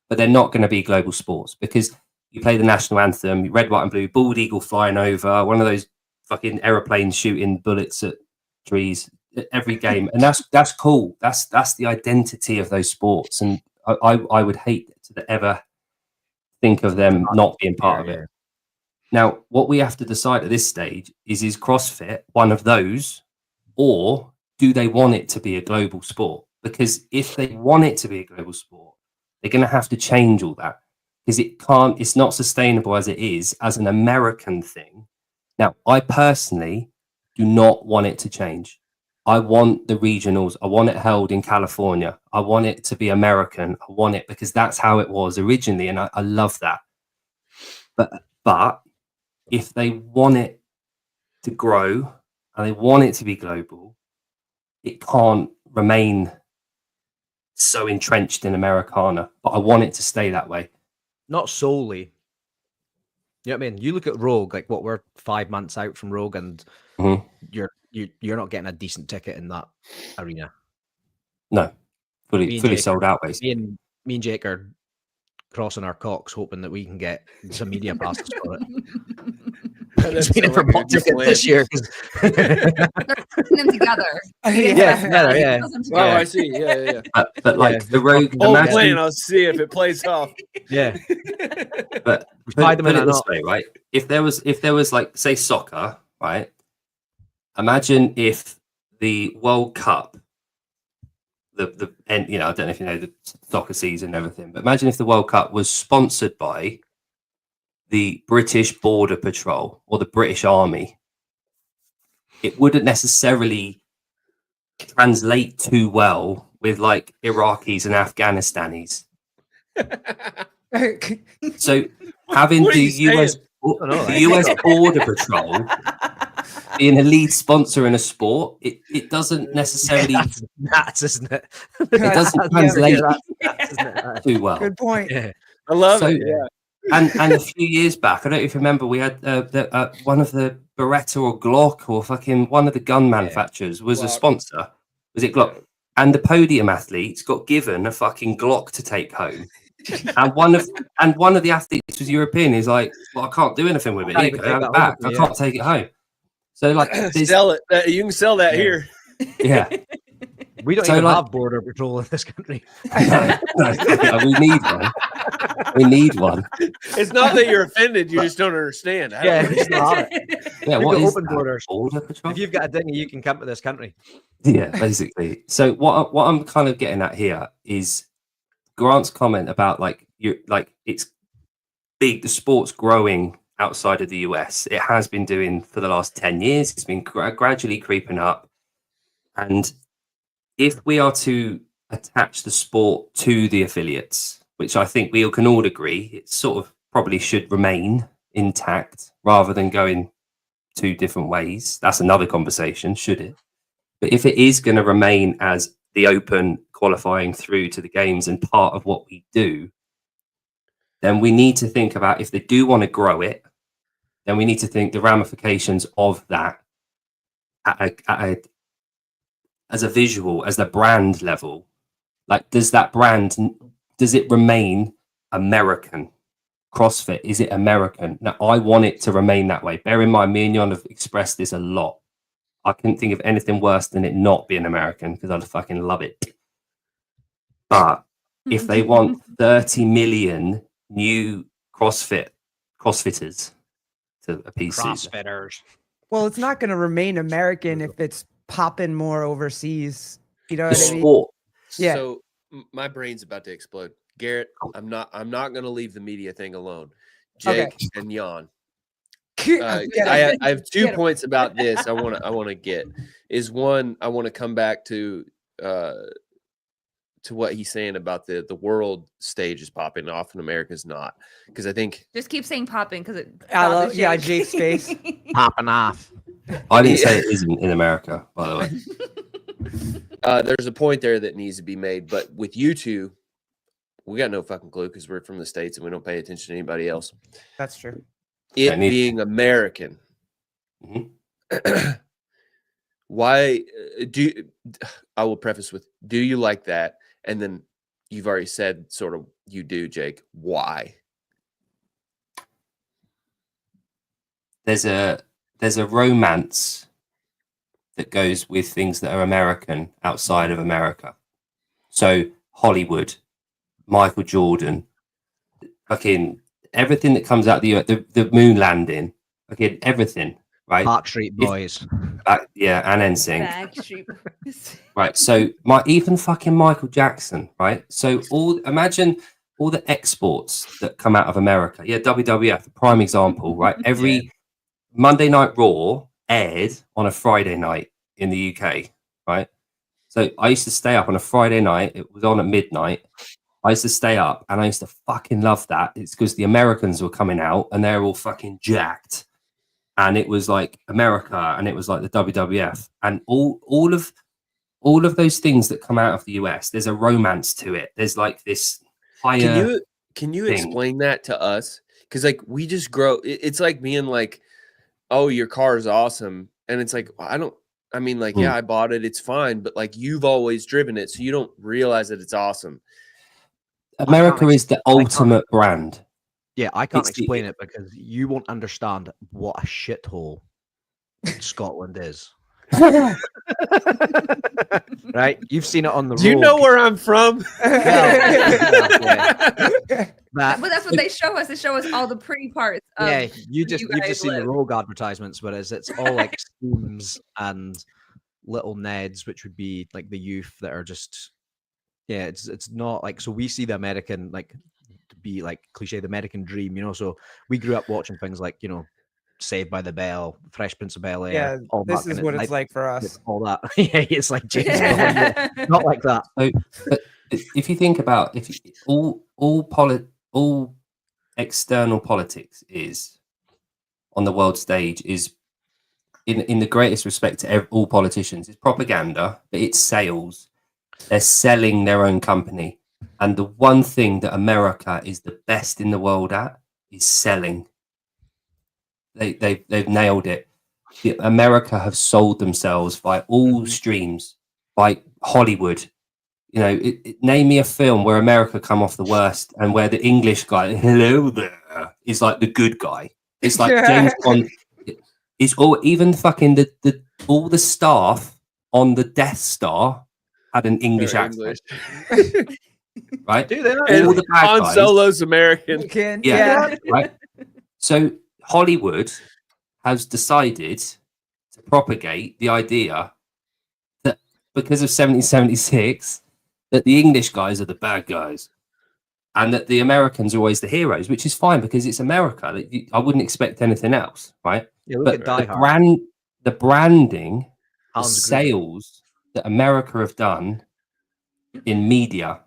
But they're not going to be global sports because you play the national anthem, red, white, and blue, bald eagle flying over, one of those fucking aeroplanes shooting bullets at trees every game, and that's cool. That's the identity of those sports, and I would hate to ever think of them not being part of it. Now, what we have to decide at this stage is CrossFit one of those, or do they want it to be a global sport? Because if they want it to be a global sport, they're going to have to change all that, because it's not sustainable as it is as an American thing. Now, I personally do not want it to change. I want the regionals. I want it held in California. I want it to be American. I want it because that's how it was originally, and I love that. But if they want it to grow and they want it to be global, it can't remain so entrenched in Americana. But I want it to stay that way. Not solely. You know what I mean? You look at Rogue, like what we're 5 months out from Rogue, and you're not getting a decent ticket in that arena. No, fully sold out, basically. Me and Jake are crossing our cocks, hoping that we can get some media passes for it. It's been for bought tickets this year. Putting them together. Yeah. Oh, I see. Yeah. But like the Rogue, whole plan, I'll see if it plays off. Yeah. But put it this way, right? If there was like, say, soccer, right? Imagine if the World Cup, and I don't know if you know the soccer season and everything, but imagine if the World Cup was sponsored by the British Border Patrol or the British Army. It wouldn't necessarily translate too well with like Iraqis and Afghanistanis. So having the US Border Patrol being a lead sponsor in a sport, it doesn't necessarily isn't it? It doesn't translate too well. Good point. Yeah. I love it. Yeah. And a few years back, I don't know if you remember, we had one of the Beretta or Glock or fucking one of the gun manufacturers was a sponsor. Was it Glock? And the podium athletes got given a fucking Glock to take home. And one of the athletes was European. He's like, well, I can't do anything with it. Here, have it back. I can't take it home. So like, sell it. You can sell that here. Yeah. We don't even have border patrol in this country. We need one. We need one. It's not that you're offended; you just don't understand. It's not it. Yeah, what is open borders? Border patrol? If you've got a dinghy, you can come to this country. Yeah, basically. So what I'm kind of getting at here is Grant's comment about it's big. The sport's growing outside of the US. It has been doing for the last 10 years. It's been gradually creeping up, and if we are to attach the sport to the affiliates, which I think we can all agree, it sort of probably should remain intact rather than going two different ways. That's another conversation, should it? But if it is going to remain as the open qualifying through to the games and part of what we do, then we need to think about, if they do want to grow it, then we need to think the ramifications of that as a visual, as the brand level. Like, does it remain American? CrossFit, is it American? Now, I want it to remain that way. Bear in mind, me and Jon have expressed this a lot. I couldn't think of anything worse than it not being American, because I'd fucking love it. But if they want 30 million new CrossFitters to a piece, CrossFitters. Well, it's not going to remain American if it's popping more overseas. You know the what I mean? sport. Yeah. So my brain's about to explode. Garrett, I'm not going to leave the media thing alone. Jake and Jan. I have 2 points about this. I want to get is one. I want to come back to what he's saying about the world stage is popping off and America's not, because I think just keep saying popping because it. Jake's face popping off. I didn't say it isn't in America, by the way. There's a point there that needs to be made, but with you two, we got no fucking clue because we're from the States and we don't pay attention to anybody else. That's true. It being American, why I will preface with, do you like that? And then you've already said sort of you do, Jake. Why? There's a romance that goes with things that are American outside of America. So Hollywood, Michael Jordan, fucking everything that comes out of the moon landing, fucking everything, right? Backstreet Boys. Yeah, and NSYNC. Backstreet Boys. Right. So even fucking Michael Jackson, right? So imagine all the exports that come out of America. Yeah, WWF, the prime example, right? Every Monday Night Raw aired on a Friday night in the UK, right? So I used to stay up on a Friday night. It was on at midnight. I used to stay up and I used to fucking love that. It's because the Americans were coming out and they're all fucking jacked. And it was like America and it was like the WWF and all of those things that come out of the US. There's a romance to it. There's like this higher. Can you thing. explain that to us? Because like we just grow. It's like being like, oh, your car is awesome, and it's like I mean, like, yeah, I bought it. It's fine, but like you've always driven it, so you don't realize that it's awesome. America is the ultimate brand. Yeah, I can't explain it because you won't understand what a shithole Scotland is. Right? You've seen it on the road. Do you know where I'm from? But that's what they show us. They show us all the pretty parts. Yeah, you've just seen live. the rogue advertisements, whereas it's all like schemes and little Neds, which would be like the youth that are just it's not like, so we see the American, like, to be like cliche, the American dream, you know. So we grew up watching things like, you know, Saved by the Bell, Fresh Prince of Bel Air. Yeah, all this that is what it's like for us. all that. Yeah, it's like James Bond. Not like that. So, but if you think about all external politics is on the world stage is in the greatest respect to all politicians is propaganda, but it's sales. They're selling their own company, and the one thing that America is the best in the world at is selling. They've nailed it. America have sold themselves by all streams, by Hollywood. You know, name me a film where America come off the worst and where the English guy, hello there, is like the good guy. It's like James Bond. It's all, even fucking all the staff on the Death Star had an English accent. Right? Do they? And all the bad Han guys. Solo's American. Yeah. Right. So Hollywood has decided to propagate the idea that because of 1776, that the English guys are the bad guys, and that the Americans are always the heroes, which is fine because it's America. I wouldn't expect anything else, right? Yeah, look But at Die Hard. the branding, the Hans Gruber. sales that America have done in media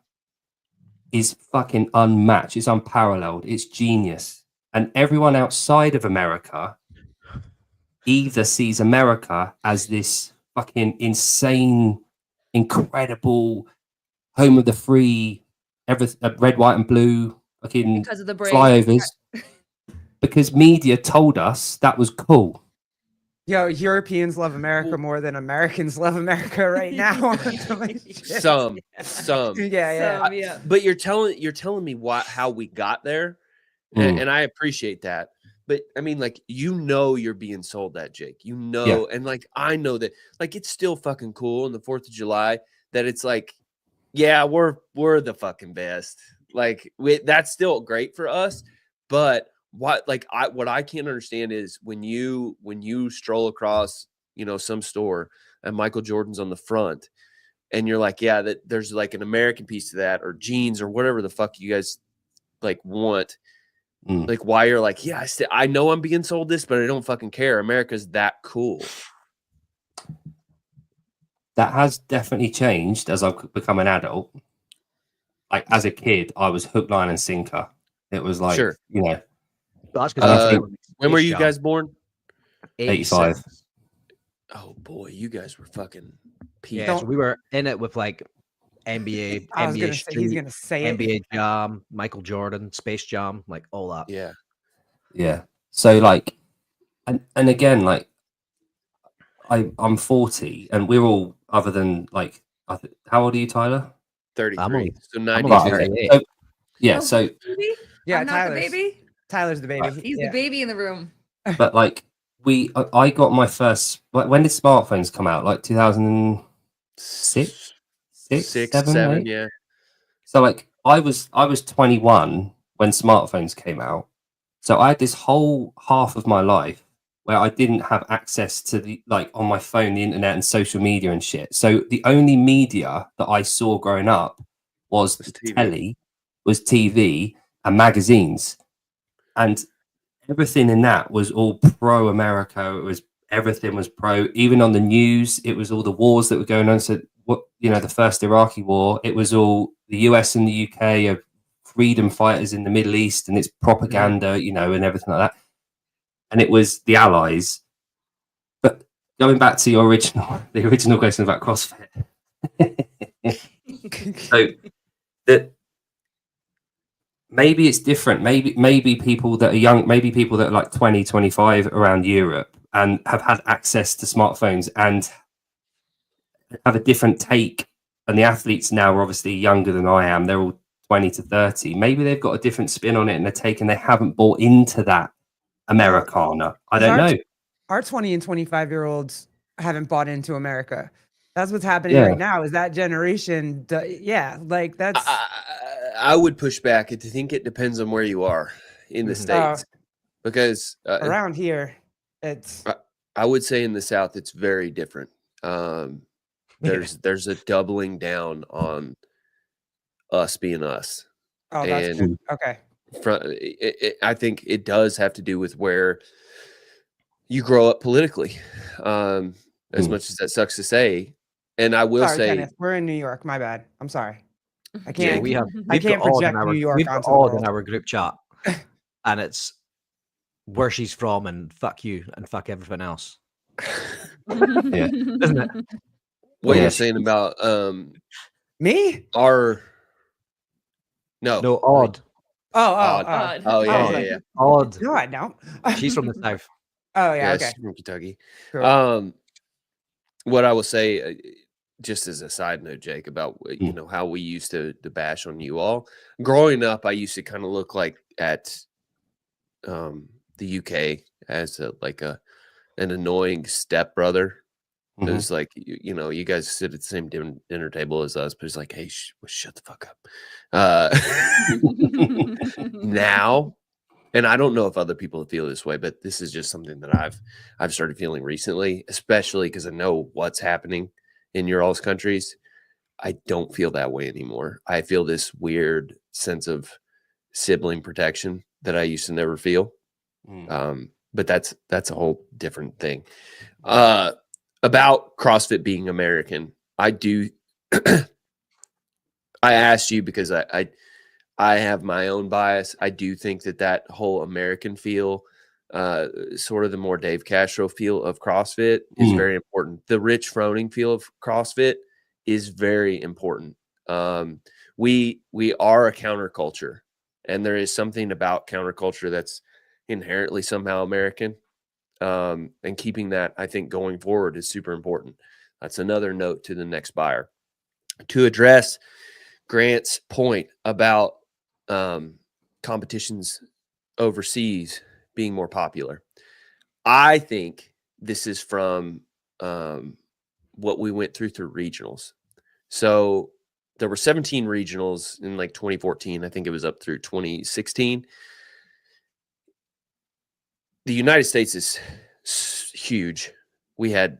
is fucking unmatched. It's unparalleled. It's genius. And everyone outside of America either sees America as this fucking insane, incredible home of the free, red, white, and blue fucking Because of the break. flyovers. Because media told us that was cool. Yo, Europeans love America more than Americans love America right now. Some. Yeah. Yeah. But you're telling me how we got there, and I appreciate that. But I mean, like, you know, you're being sold that, Jake. You know, and like I know that, like, it's still fucking cool on the 4th of July that it's like, yeah, we're the fucking best. Like, that's still great for us. But what I can't understand is when you stroll across, you know, some store and Michael Jordan's on the front, and you're like, yeah, that there's like an American piece to that, or jeans, or whatever the fuck you guys like want. Like, why you're like, yeah, I know I'm being sold this, but I don't fucking care. America's that cool. That has definitely changed as I've become an adult. Like, as a kid, I was hook, line, and sinker. It was like, Sure. you know. That's because When were you guys born? 85. Oh boy, you guys were fucking peak. Yeah, so we were in it with like NBA, I was NBA gonna say, he's Street, gonna say it. NBA Jam, Michael Jordan, Space Jam, like all that. Yeah. Yeah. So like, and again, like, I'm 40, and we're all other than like, how old are you, Tyler? 33. only- So I'm 90. about Right, 38. So, yeah, Oh, so baby? Yeah, I'm not the Tyler's baby. Tyler's the baby. He's Yeah. the baby in the room. but like I got my first. When did smartphones come out? Like 2006, 6, 7, 7, 8? yeah. So like I was 21 when smartphones came out. So I had this whole half of my life where I didn't have access to the like on my phone, the internet and social media and shit. So the only media that I saw growing up was It's the TV. telly, was TV and magazines. And everything in that was all pro America. It was everything was pro. Even on the news, it was all the wars that were going on. So what the first Iraqi war, it was all the US and the UK are freedom fighters in the Middle East, and it's propaganda, and everything like that. And it was the Allies. But going back to the original question about CrossFit. So that maybe it's different. Maybe people that are young, maybe people that are like 20, 25 around Europe and have had access to smartphones and have a different take. And the athletes now are obviously younger than I am. They're all 20 to 30. Maybe they've got a different spin on it and they're taking, they haven't bought into that Americana. I don't know. Our 20 and 25-year-olds haven't bought into America. That's what's happening Yeah. right now. Is that generation? Like that's. I would push back. I think it depends on where you are in the States. Because around here, it's. I would say in the South, it's very different. There's a doubling down on us being us. Oh, that's And good. Okay. I think it does have to do with where you grow up politically, as much as that sucks to say. And I will Sorry, say, Kenneth, we're in New York. My bad. I'm sorry. I Yeah, can't. we've I can't got Odd project New York we've got onto the Odd world. in our group chat, and it's where she's from and fuck you and fuck everything else. Yeah. Isn't it? what Yeah. you're saying about Me? our No, Odd. Odd. Oh yeah, Odd. yeah, yeah. Odd. No, I don't. She's from the south. Oh yeah. Yes, Okay. from Kentucky. Cool. What I will say, just as a side note, Jake, about how we used to bash on you all. Growing up, I used to kind of look like at the UK as an annoying stepbrother. It was like you guys sit at the same dinner table as us, but it's like, hey, shut the fuck up. Now, and I don't know if other people feel this way, but this is just something that I've started feeling recently, especially because I know what's happening in your all's countries. I don't feel that way anymore. I feel this weird sense of sibling protection that I used to never feel. But that's a whole different thing. About CrossFit being American, I do. I asked you because I have my own bias. I do think that whole American feel, sort of the more Dave Castro feel of CrossFit is very important. The Rich Froning feel of CrossFit is very important. We are a counterculture, and there is something about counterculture that's inherently somehow American. And keeping that, I think, going forward is super important. That's another note to the next buyer. To address Grant's point about competitions overseas being more popular, I think this is from what we went through regionals. So there were 17 regionals in like 2014. I think it was up through 2016. The United States is huge. We had,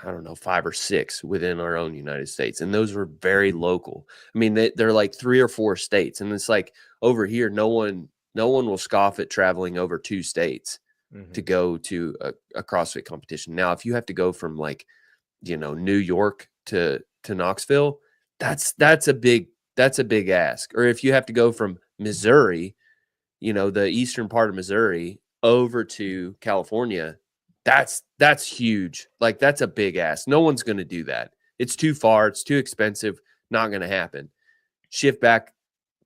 I don't know, 5 or 6 within our own United States. And those were very local. I mean, they're like 3 or 4 states. And it's like over here, no one will scoff at traveling over 2 states to go to a CrossFit competition. Now, if you have to go from like, New York to Knoxville, that's a big ask. Or if you have to go from Missouri, the eastern part of Missouri over to California, that's huge. Like that's a big ask. No one's going to do that. It's too far. It's too expensive. Not going to happen. Shift back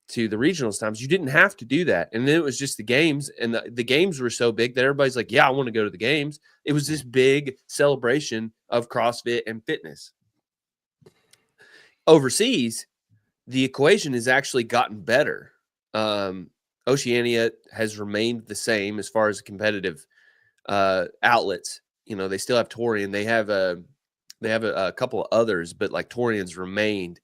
to the regionals times. You didn't have to do that. And then it was just the games, and the games were so big that everybody's like, yeah, I want to go to the games. It was this big celebration of CrossFit and fitness. Overseas, the equation has actually gotten better. Oceania has remained the same as far as competitive outlets. You know, they still have Torian. They have a couple of others, but like Torian's remained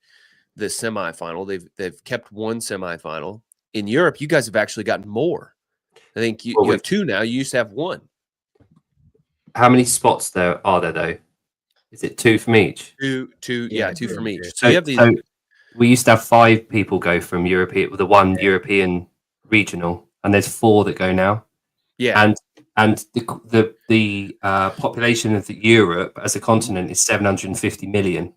the semifinal. They've kept one semifinal. In Europe, you guys have actually gotten more. I think you have two now. You used to have one. How many spots there are there though? Is it two from each? Two from each. So So, you have these. so we used to have 5 people go from European, the one European regional, and there's 4 that go now. Yeah. And the population of Europe as a continent is 750 million.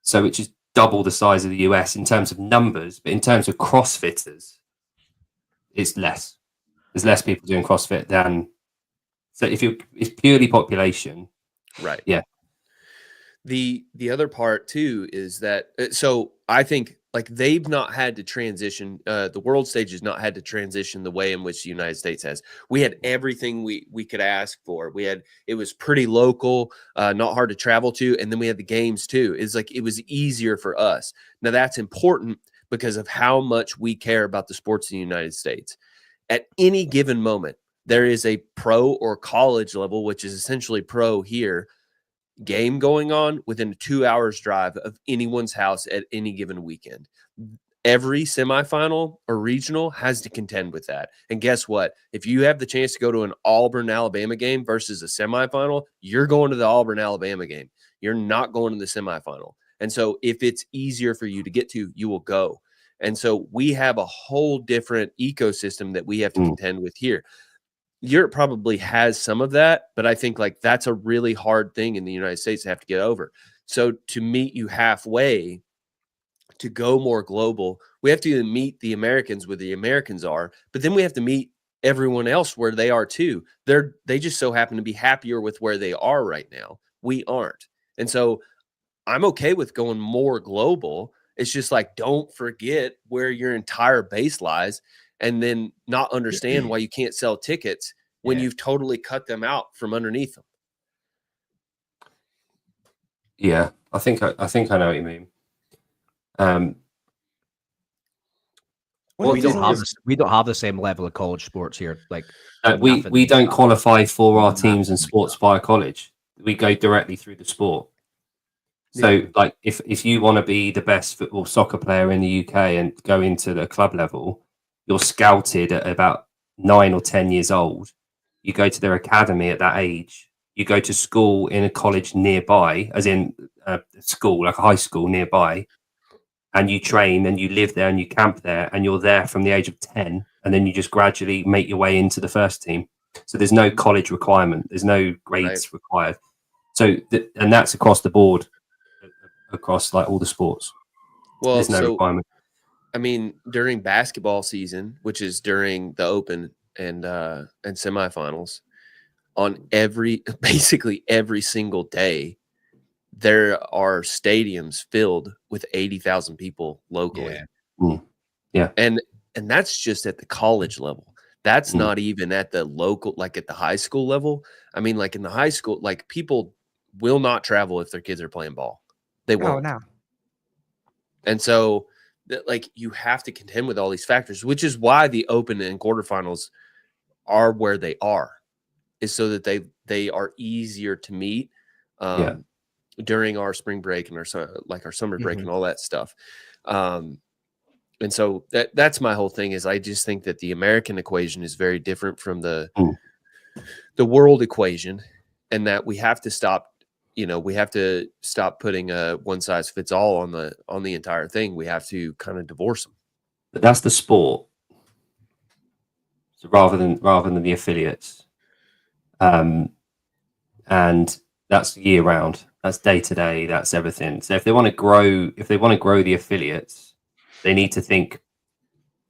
So which is double the size of the US in terms of numbers, but in terms of CrossFitters, it's less. There's less people doing CrossFit than. So it's purely population, Right. Yeah. The other part too is that so I think like they've not had to transition. The world stage has not had to transition the way in which the United States has. We had everything we could ask for. It was pretty local, not hard to travel to, and then we had the games too. It's like it was easier for us. Now that's important because of how much we care about the sports in the United States. At any given moment, there is a pro or college level, which is essentially pro here, game going on within a 2 hours drive of anyone's house at any given weekend. Every semifinal or regional has to contend with that. And guess what? If you have the chance to go to an Auburn, Alabama game versus a semifinal, you're going to the Auburn, Alabama game. You're not going to the semifinal. And so if it's easier for you to get to, you will go. And so we have a whole different ecosystem that we have to contend with here. Europe probably has some of that, but I think like that's a really hard thing in the United States to have to get over. So to meet you halfway, to go more global, we have to meet the Americans where the Americans are, but then we have to meet everyone else where they are too. They just so happen to be happier with where they are right now. We aren't. And so I'm okay with going more global. It's just like, don't forget where your entire base lies and then not understand why you can't sell tickets when you've totally cut them out from underneath them. Yeah, I think I know what you mean. We don't have the same level of college sports here. Like we don't qualify for our teams and sports via college. We go directly through the sport. So like if you want to be the best football soccer player in the UK and go into the club level, you're scouted at about 9 or 10 years old. You go to their academy at that age. You go to school in a college nearby, as in a school, like a high school nearby, and you train and you live there and you camp there and you're there from the age of 10, and then you just gradually make your way into the first team. So there's no college requirement. There's no grades required. So and that's across the board, across like all the sports. Well, there's no requirement. I mean, during basketball season, which is during the Open and semifinals, on basically every single day, there are stadiums filled with 80,000 people locally. Yeah. And that's just at the college level. That's not even at the local, like at the high school level. I mean, like in the high school, like people will not travel if their kids are playing ball. They won't. Oh, no. And so like you have to contend with all these factors, which is why the Open and quarterfinals are where they are, is so that they are easier to meet during our spring break and our summer break and all that stuff. And so that's my whole thing is I just think that the American equation is very different from the world equation, and that we have to stop putting a one size fits all on the entire thing. We have to kind of divorce them. But that's the sport. So rather than the affiliates. And that's year round. That's day to day. That's everything. So if they want to grow the affiliates, they need to think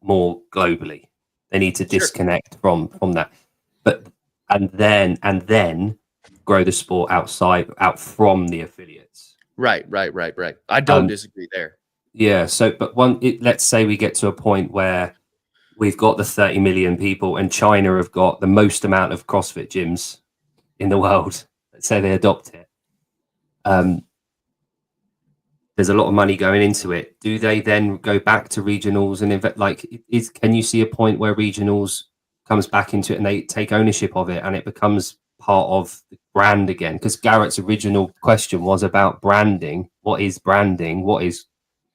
more globally. They need to disconnect from that. But and then grow the sport out from the affiliates. Right. I don't disagree there. Yeah. So, but let's say we get to a point where we've got the 30 million people, and China have got the most amount of CrossFit gyms in the world. say they adopt it. There's a lot of money going into it. Do they then go back to regionals and invest? Like, can you see a point where regionals comes back into it and they take ownership of it and it becomes part of the brand again? Because Garrett's original question was about branding. What is branding? What is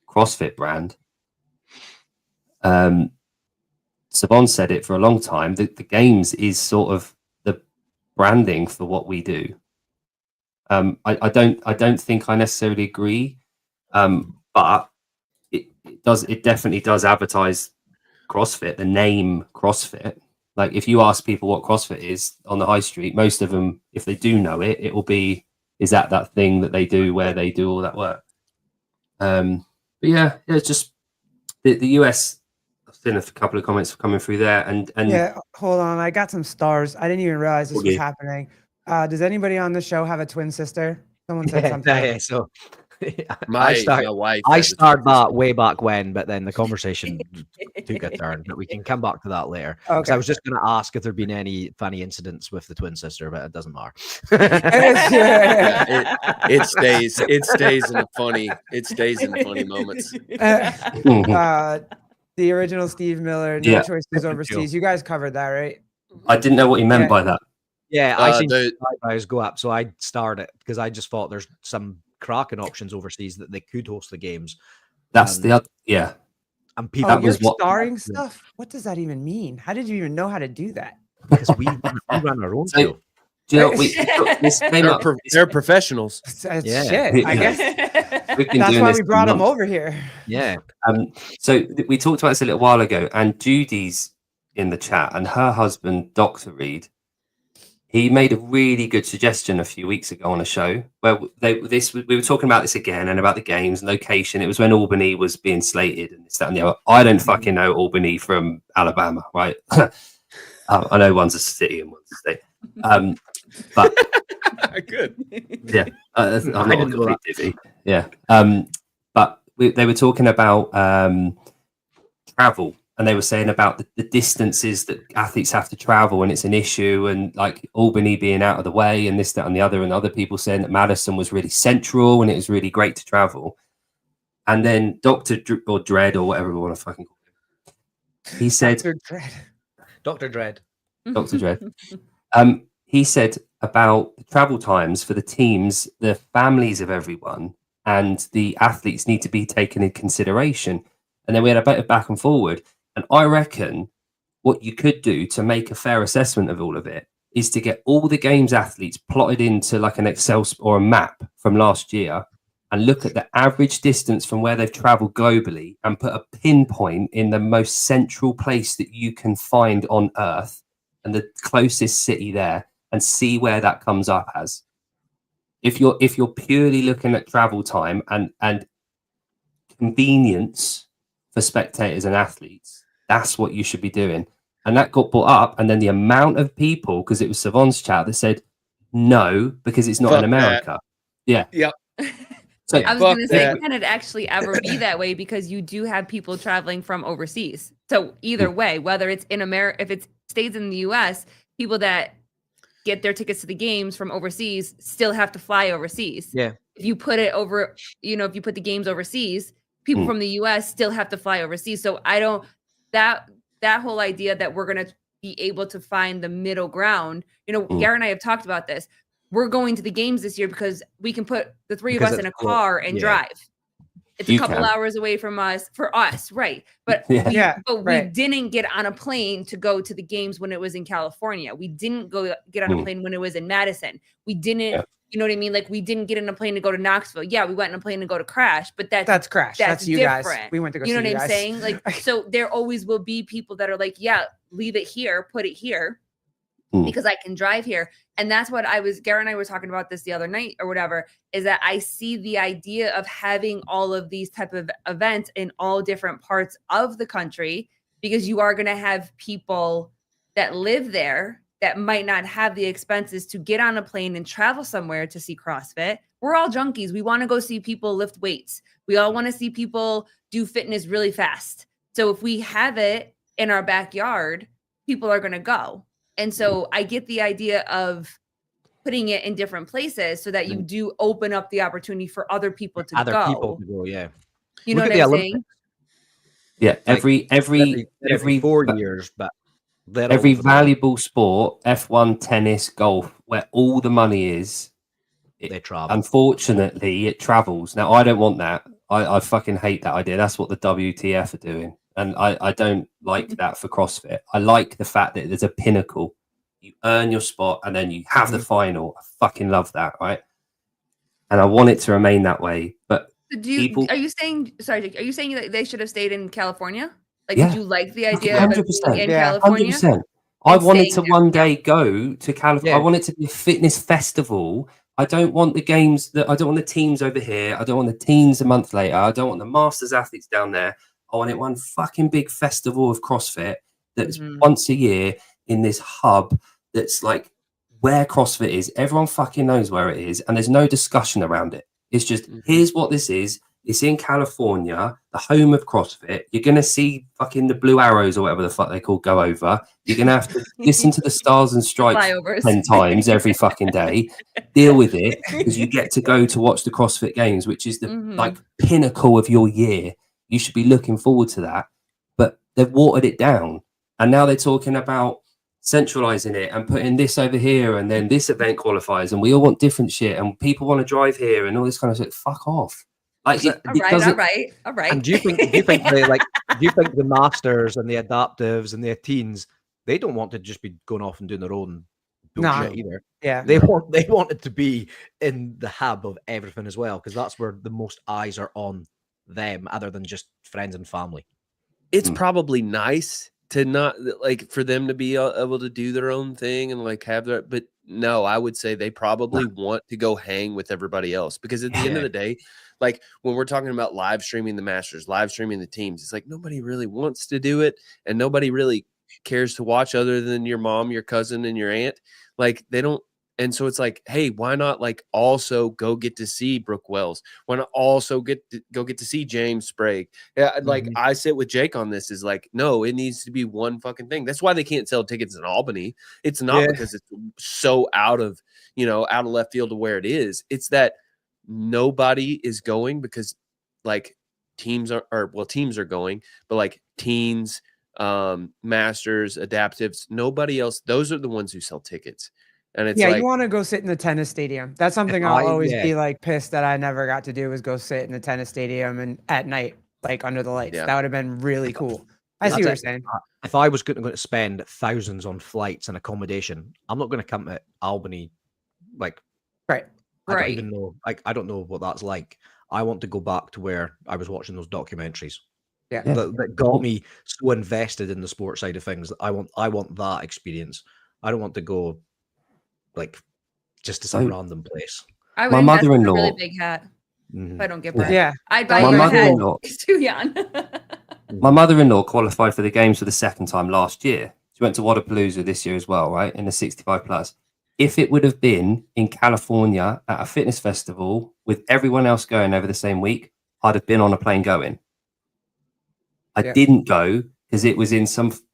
CrossFit brand? Savon said it for a long time. The games is sort of the branding for what we do. I don't think I necessarily agree. But it definitely does advertise CrossFit, the name CrossFit. Like, if you ask people what CrossFit is on the high street, most of them, if they do know it, it will be, is that thing that they do where they do all that work. But yeah, it's just the US. I've seen a couple of comments coming through there, and yeah, hold on, I got some stars. I didn't even realize this was happening. Does anybody on the show have a twin sister? Someone said something. Yeah, so My wife. I has a started twin that way back when, but then the conversation took a turn. But we can come back to that later. Because I was just going to ask if there'd been any funny incidents with the twin sister, but it doesn't matter. It stays in the funny moments. The original Steve Miller, no choices overseas. You guys covered that, right? I didn't know what he meant by that. Yeah, I seen guys go up, so I started because I just thought there's some cracking options overseas that they could host the games. That's the other, And people you're starring stuff. What does that even mean? How did you even know how to do that? Because we run our own show. Do you know, they're professionals. Shit, I guess that's why we brought them over here. Yeah. So we talked about this a little while ago, and Judy's in the chat, and her husband, Dr. Reed, he made a really good suggestion a few weeks ago on a show where we were talking about this again and about the games and location. It was when Albany was being slated and this, that, and the other. I don't fucking know Albany from Alabama, right? I know one's a city and one's a state. But good. Yeah, I'm not a complete divvy. Yeah. But they were talking about travel. And they were saying about the distances that athletes have to travel, and it's an issue, and like Albany being out of the way, and this, that, and the other, and other people saying that Madison was really central and it was really great to travel. And then Dr. Dredd, or whatever we want to fucking call him, he said, Dr. Dredd. He said about the travel times for the teams, the families of everyone, and the athletes need to be taken in consideration. And then we had a bit of back and forward. And I reckon what you could do to make a fair assessment of all of it is to get all the games athletes plotted into like an Excel or a map from last year and look at the average distance from where they've traveled globally and put a pinpoint in the most central place that you can find on Earth and the closest city there, and see where that comes up as. If you're purely looking at travel time and convenience for spectators and athletes, that's what you should be doing. And that got brought up, and then the amount of people, because it was Savon's chat, that said no because it's not in America. Yep. So I was going to say, can it actually ever be that way? Because you do have people traveling from overseas. So either way, whether it's in America, if it stays in the US, people that get their tickets to the games from overseas still have to fly overseas. Yeah. If you put it over, if you put the games overseas, people from the US still have to fly overseas. So that whole idea that we're going to be able to find the middle ground, Garrett and I have talked about this. We're going to the games this year because we can put the three of us in a car and drive. It's a couple hours away from us, for us, right? But we didn't get on a plane to go to the games when it was in California. We didn't get on a plane when it was in Madison. We didn't, you know what I mean? Like, we didn't get on a plane to go to Knoxville. Yeah, we went on a plane to go to Crash, but that's Crash. That's you different. Guys. We went to go. You know what I'm saying? Like, so there always will be people that are like, yeah, leave it here, put it here, because I can drive here. And that's what Garrett and I were talking about this the other night or whatever, is that I see the idea of having all of these type of events in all different parts of the country, because you are going to have people that live there that might not have the expenses to get on a plane and travel somewhere to see CrossFit. We're all junkies. We want to go see people lift weights. We all want to see people do fitness really fast. So if we have it in our backyard, people are going to go. And so I get the idea of putting it in different places so that you do open up the opportunity for other people to Other go. people to go, yeah. You know Look what at I'm the saying? Yeah, Like, every 4 years, but they're all every over the world. valuable sport, F1, tennis, golf, where all the money is, They travel. unfortunately, it travels. Now, I don't want that. I fucking hate that idea. That's what the WTF are doing. And I don't like that for CrossFit. I like the fact that there's a pinnacle. You earn your spot and then you have the final. I fucking love that, right? And I want it to remain that way. But Are you saying, sorry, Jake, are you saying that they should have stayed in California? Like, Yeah. did you like the idea of it being in Yeah, California? 100%. I And wanted to staying there. one day go to California. Yeah. I want it to be a fitness festival. I don't want the games that I don't want the teams over here. I don't want the teens a month later. I don't want the masters athletes down there. I want it one fucking big festival of CrossFit that's once a year in this hub that's like where CrossFit is. Everyone fucking knows where it is, and there's no discussion around it. It's just here's what this is. It's in California, the home of CrossFit. You're going to see fucking the Blue Arrows or whatever the fuck they call go over. You're going to have to listen to the Stars and Stripes Flyovers. 10 times every fucking day. Deal with it because you get to go to watch the CrossFit Games, which is the like pinnacle of your year. You should be looking forward to that. But they've watered it down. And now they're talking about centralizing it and putting this over here and then this event qualifies and we all want different shit and people want to drive here and all this kind of shit. Fuck off. Like, All right. And do you think the masters and the adaptives and the teens, they don't want to just be going off and doing their own bullshit either. Yeah. They want it to be in the hub of everything as well, because that's where the most eyes are on them, other than just friends and family. It's probably nice to not like for them to be able to do their own thing and like have their, but no, I would say they probably want to go hang with everybody else, because at the end of the day, like when we're talking about live streaming the masters, live streaming the teams, it's like nobody really wants to do it and nobody really cares to watch other than your mom, your cousin, and your aunt. Like they don't. And so it's like, hey, why not like also go get to see Brooke Wells? Why not also get to see James Sprague? Yeah, like I sit with Jake on this is like, no, it needs to be one fucking thing. That's why they can't sell tickets in Albany. It's not because it's so out of left field to where it is. It's that nobody is going because like teams are going, but like teens, masters, adaptives, nobody else. Those are the ones who sell tickets. And it's like, you want to go sit in the tennis stadium. That's something I'll always be like pissed that I never got to do, was go sit in the tennis stadium and at night, like under the lights. That would have been really cool. I see what you're saying. If I was going to spend thousands on flights and accommodation, I'm not going to come to Albany. Like, I don't even know. Like, I don't know what that's like. I want to go back to where I was watching those documentaries. That got me so invested in the sports side of things. I want that experience. I don't want to go like just to some random place. I would my invest in a mother-in-law, really big hat if I don't get burned. Yeah, I'd buy my your hat. mother-in-law. It's too young. My mother-in-law qualified for the games for the second time last year. She went to Wadapalooza this year as well, right? In the 65 plus. If it would have been in California at a fitness festival with everyone else going over the same week, I'd have been on a plane going. I didn't go because it was in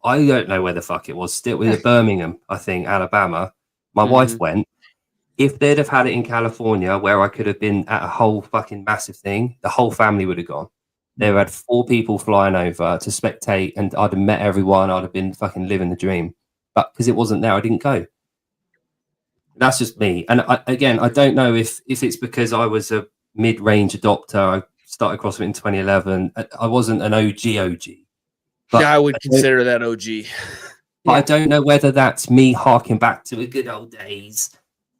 I don't know where the fuck it was. Still with Birmingham, I think, Alabama. My wife went. If they'd have had it in California where I could have been at a whole fucking massive thing, the whole family would have gone. They had 4 people flying over to spectate and I'd have met everyone. I'd have been fucking living the dream. But because it wasn't there, I didn't go. That's just me. And I don't know if it's because I was a mid-range adopter. I started CrossFit in 2011. I wasn't an OG. But I would consider that OG. But I don't know whether that's me harking back to the good old days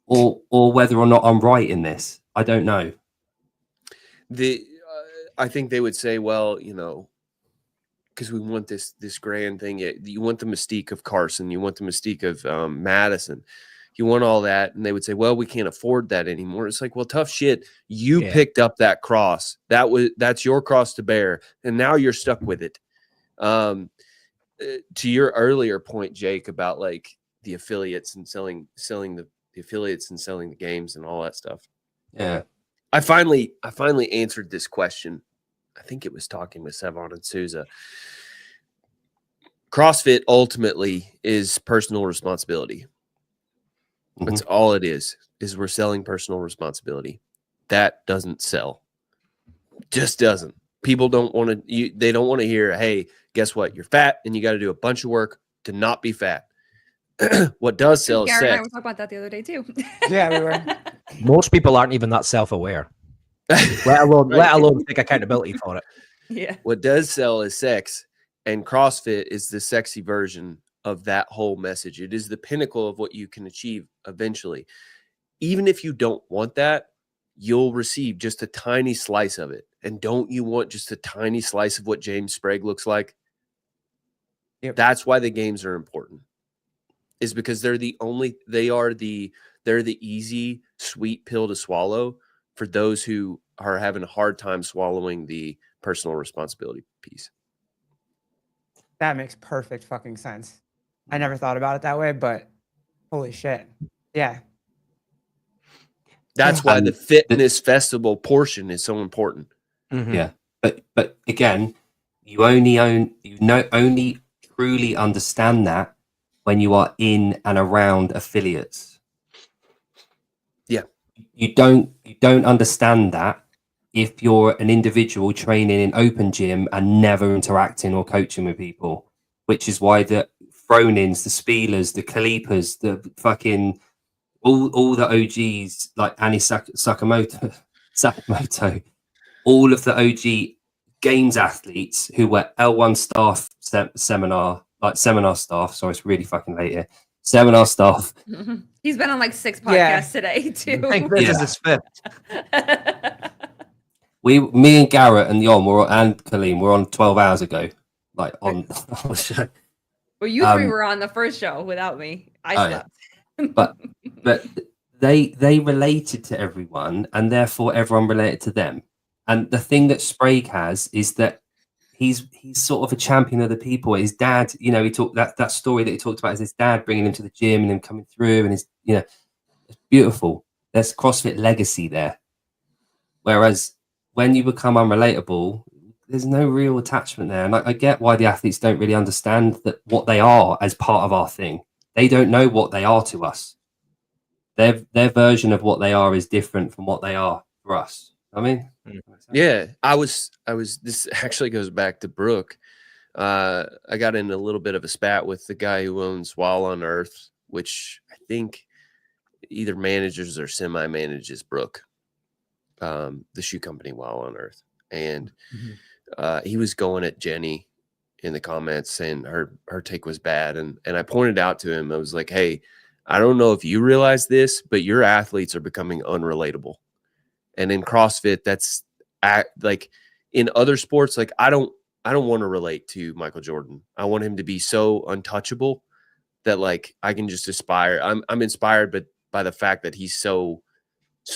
or whether or not I'm right in this. I don't know. I think they would say, well, because we want this grand thing. You want the mystique of Carson. You want the mystique of Madison. You want all that. And they would say, well, we can't afford that anymore. It's like, well, tough shit. You picked up that cross. That's your cross to bear. And now you're stuck with it. To your earlier point, Jake, about like the affiliates and selling the affiliates and selling the games and all that stuff. Yeah. I finally answered this question. I think it was talking with Sevon and Souza. CrossFit ultimately is personal responsibility. That's all it is we're selling personal responsibility. That doesn't sell. Just doesn't. People don't want to, they don't want to hear, hey, guess what? You're fat and you got to do a bunch of work to not be fat. What does sell is Garrett and I sex. were talking about that the other day too. Yeah, we were. Most people aren't even that self-aware, let alone Right. let alone take accountability for it. Yeah. What does sell is sex, and CrossFit is the sexy version of that whole message. It is the pinnacle of what you can achieve eventually. Even if you don't want that, you'll receive just a tiny slice of it. And don't you want just a tiny slice of what James Sprague looks like? Yep. That's why the games are important. Is because they're the easy, sweet pill to swallow for those who are having a hard time swallowing the personal responsibility piece. That makes perfect fucking sense. I never thought about it that way, but holy shit. Yeah. That's why the fitness festival portion is so important. Mm-hmm. Yeah, but again, you only truly understand that when you are in and around affiliates. Yeah, you don't understand that if you're an individual training in open gym and never interacting or coaching with people, which is why the Fronins, the Spielers, the Kalipas, the fucking all the OGs like Annie Sakamoto, all of the OG games athletes who were L1 staff seminar staff. Sorry, it's really fucking late here. Seminar staff. He's been on like 6 podcasts today too. I think this is his fifth. Me and Garrett and Yon and Colleen were on 12 hours ago, like on the show. Well, you three were on the first show without me. I slept. Yeah. but they related to everyone, and therefore everyone related to them. And the thing that Sprague has is that he's sort of a champion of the people. His dad, he talked that story that he talked about is his dad bringing him to the gym and him coming through, and his, it's beautiful. There's CrossFit legacy there. Whereas when you become unrelatable, there's no real attachment there. And I get why the athletes don't really understand that what they are as part of our thing. They don't know what they are to us. Their version of what they are is different from what they are for us. Yeah, I was. This actually goes back to Brooke. I got in a little bit of a spat with the guy who owns While on Earth, which I think either manages or semi-manages Brooke, the shoe company While on Earth. And he was going at Jenny in the comments saying her take was bad. And I pointed out to him, I was like, hey, I don't know if you realize this, but your athletes are becoming unrelatable. And in CrossFit, that's like in other sports, like I don't want to relate to Michael Jordan. I want him to be so untouchable that like I can just aspire. I'm inspired, but by the fact that he's so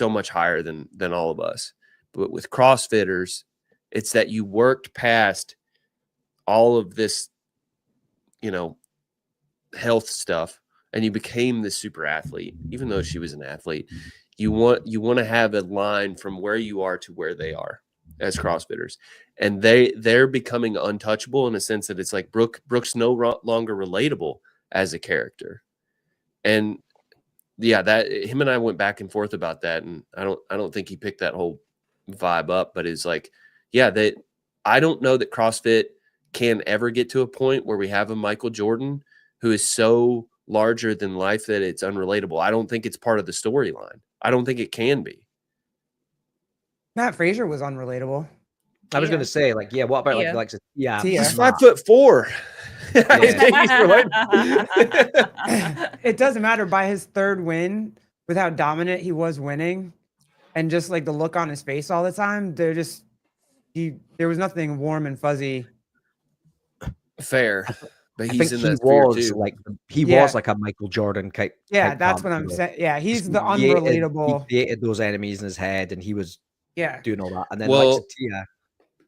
much higher than all of us. But with CrossFitters, it's that you worked past all of this, health stuff, and you became this super athlete, even though she was an athlete. You want to have a line from where you are to where they are as CrossFitters, and they're becoming untouchable in a sense that it's like Brooke's no longer relatable as a character, and yeah, that him and I went back and forth about that, and I don't think he picked that whole vibe up, but it's like, yeah, that I don't know that CrossFit can ever get to a point where we have a Michael Jordan who is so larger than life that it's unrelatable. I don't think it's part of the storyline. I don't think it can be. Matt Frazier was unrelatable. I was going to say, like, yeah, what about Tia. like yeah, Tia. He's 5'4". I think he's relatable. It doesn't matter. By his third win, with how dominant he was winning, and just like the look on his face all the time, there was nothing warm and fuzzy. Fair, but I he's think in he that sphere was too. like Yeah. was like a Michael Jordan type. Yeah, type that's what I'm character. saying. Yeah, he's Just the unrelatable. He created those enemies in his head, and he was doing all that. And then Well- Tia,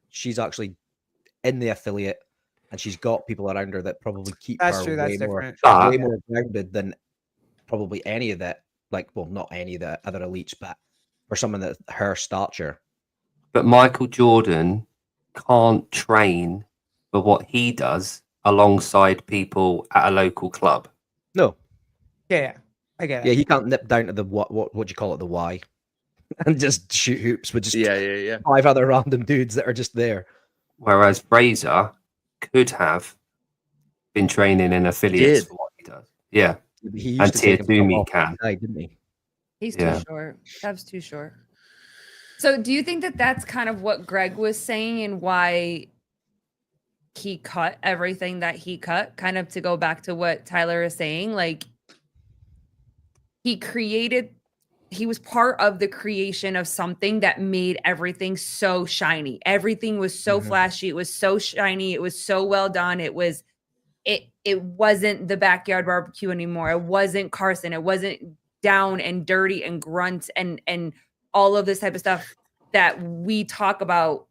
she's actually in the affiliate, and she's got people around her that probably keep That's her true. That's way more different. Ah. way more grounded than probably any of that. Like, well, not any of the other elites, but for someone that her stature. But Michael Jordan can't train for what he does alongside people at a local club. No, Yeah. I get Yeah, it. he can't nip down to the what do you call it, the Y, and just shoot hoops with just Yeah. 5 other random dudes that are just there. Whereas Fraser could have been training in affiliates did. for what he does. Yeah. He used And to Tier take 2 himself meet off can. the side, didn't he? He's Yeah. too short. Kev's too short. So do you think that that's kind of what Greg was saying and why he cut everything that he cut? Kind of to go back to what Tyler is saying, like he was part of the creation of something that made everything so shiny. Everything was so flashy. It was so shiny. It was so well done. It wasn't the backyard barbecue anymore. It wasn't Carson. It wasn't down and dirty and grunt and all of this type of stuff that we talk about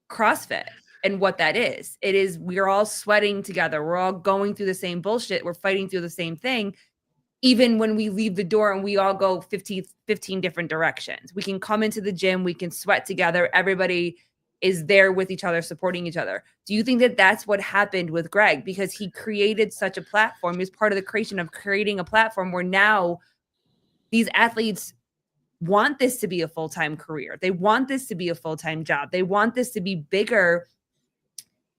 CrossFit and what that is. It is, we're all sweating together. We're all going through the same bullshit. We're fighting through the same thing. Even when we leave the door and we all go 15 different directions, we can come into the gym, we can sweat together. Everybody is there with each other, supporting each other. Do you think that that's what happened with Greg? Because he created such a platform. He was part of the creation of creating a platform where now these athletes want this to be a full-time career. They want this to be a full-time job. They want this to be bigger,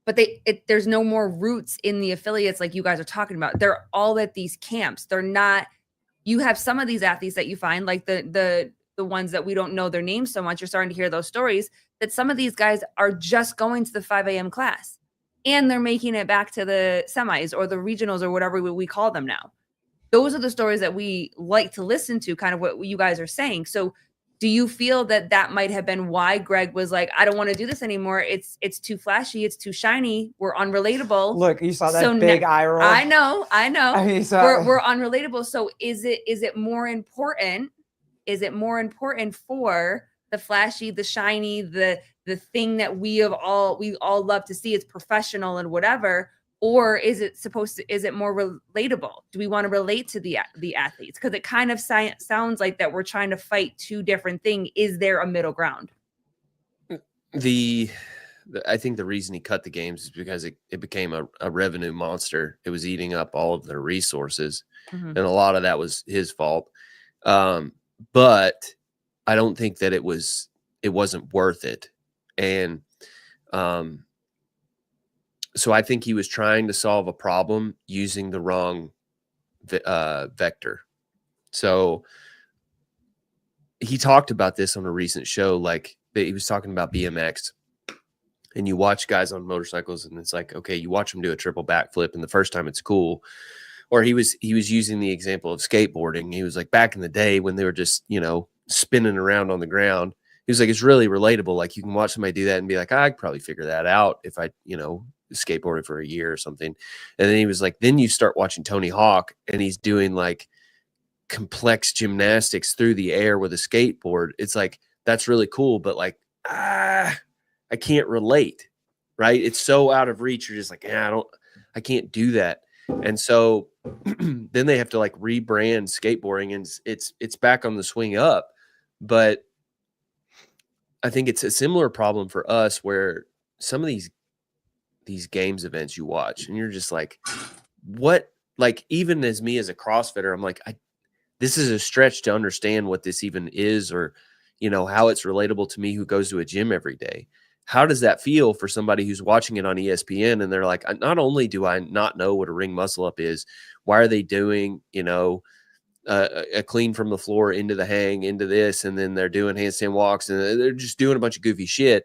but there's no more roots in the affiliates like you guys are talking about. They're all at these camps. They're not, you have some of these athletes that you find, like the ones that we don't know their names so much. You're starting to hear those stories that some of these guys are just going to the 5 a.m. class and they're making it back to the semis or the regionals or whatever we call them now. Those are the stories that we like to listen to, kind of what you guys are saying. So do you feel that that might have been why Greg was like, I don't want to do this anymore. It's too flashy. It's too shiny. We're unrelatable. Look, you saw that So big eye roll. I know. I mean, so We're unrelatable. So is it more important? Is it more important for the flashy, the shiny, the thing that we all love to see? It's professional and whatever. Or is it more relatable? Do we want to relate to the athletes? Because it kind of sounds like that we're trying to fight two different things. Is there a middle ground? I think the reason he cut the games is because it became a revenue monster. It was eating up all of their resources. And a lot of that was his fault. But I don't think that it wasn't worth it. And so I think he was trying to solve a problem using the wrong vector. So he talked about this on a recent show, like he was talking about BMX, and you watch guys on motorcycles and it's like, okay, you watch them do a triple backflip and the first time it's cool. Or he was using the example of skateboarding. He was like, back in the day when they were just, spinning around on the ground, he was like, it's really relatable. Like you can watch somebody do that and be like, I could probably figure that out if I, skateboarded for a year or something. And then he was like, then you start watching Tony Hawk and he's doing like complex gymnastics through the air with a skateboard. It's like, that's really cool. But like, I can't relate, right? It's so out of reach. You're just like, I can't do that. And so then they have to like rebrand skateboarding and it's back on the swing up. But I think it's a similar problem for us where some of these games events you watch and you're just like, what? Like, even as me as a CrossFitter, I'm like, this is a stretch to understand what this even is, or, how it's relatable to me who goes to a gym every day. How does that feel for somebody who's watching it on ESPN and they're like, not only do I not know what a ring muscle up is, why are they doing, a clean from the floor into the hang into this, and then they're doing handstand walks and they're just doing a bunch of goofy shit.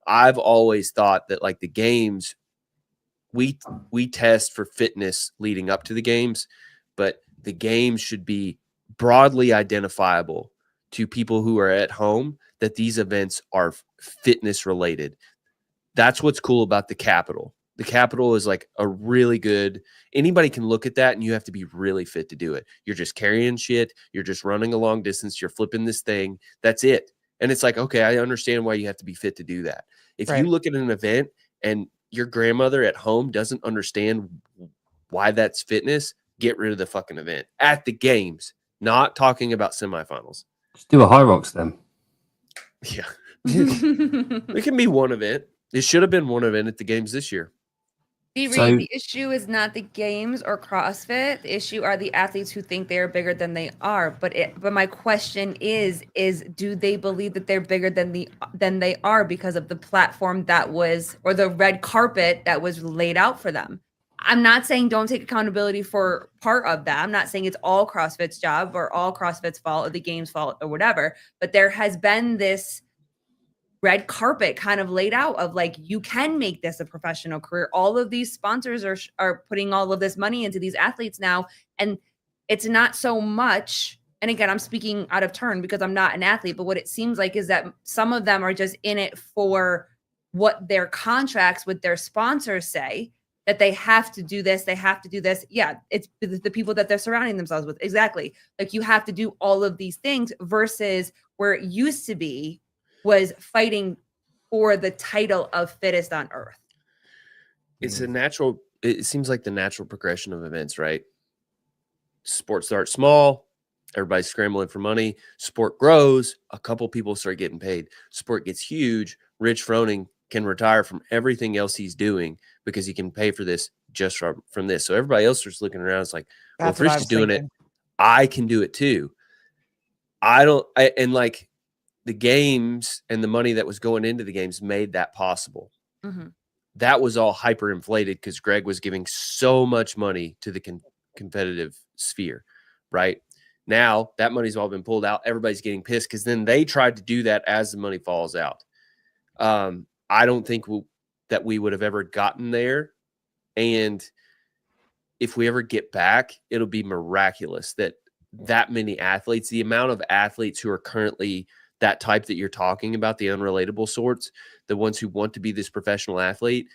I've always thought that like the games, we test for fitness leading up to the games, but the games should be broadly identifiable to people who are at home that these events are fitness related. That's what's cool about the Capitol. The Capitol is like a really good, anybody can look at that and you have to be really fit to do it. You're just carrying shit. You're just running a long distance. You're flipping this thing. That's it. And it's like, okay, I understand why you have to be fit to do that. If you look at an event and your grandmother at home doesn't understand why that's fitness, get rid of the fucking event at the games, not talking about semifinals. Just do a high rocks then. Yeah. It can be one event. It should have been one event at the games this year. So- The issue is not the games or CrossFit. The issue are the athletes who think they are bigger than they are. But my question is do they believe that they're bigger than they are because of the platform that was, or the red carpet that was laid out for them? I'm not saying don't take accountability for part of that. I'm not saying it's all CrossFit's job or all CrossFit's fault or the game's fault or whatever. But there has been this red carpet kind of laid out of like, you can make this a professional career. All of these sponsors are putting all of this money into these athletes now. And it's not so much, and again, I'm speaking out of turn because I'm not an athlete, but what it seems like is that some of them are just in it for what their contracts with their sponsors say, that they have to do this, they have to do this. Yeah, it's the people that they're surrounding themselves with. Exactly. Like, you have to do all of these things versus where it used to be was fighting for the title of fittest on earth. It's a natural, it seems like the natural progression of events, right? Sport starts small, everybody's scrambling for money. Sport grows, a couple people start getting paid. Sport gets huge. Rich Froning can retire from everything else he's doing because he can pay for this just from this. So everybody else starts looking around. It's like, well, if Rich is doing it, I can do it too. And like, the games and the money that was going into the games made that possible. Mm-hmm. That was all hyperinflated because Greg was giving so much money to the competitive sphere, right? Now that money's all been pulled out. Everybody's getting pissed because then they tried to do that as the money falls out. I don't think that we would have ever gotten there. And if we ever get back, it'll be miraculous that many athletes, the amount of athletes who are currently that type that you're talking about, the unrelatable sorts, the ones who want to be this professional athlete.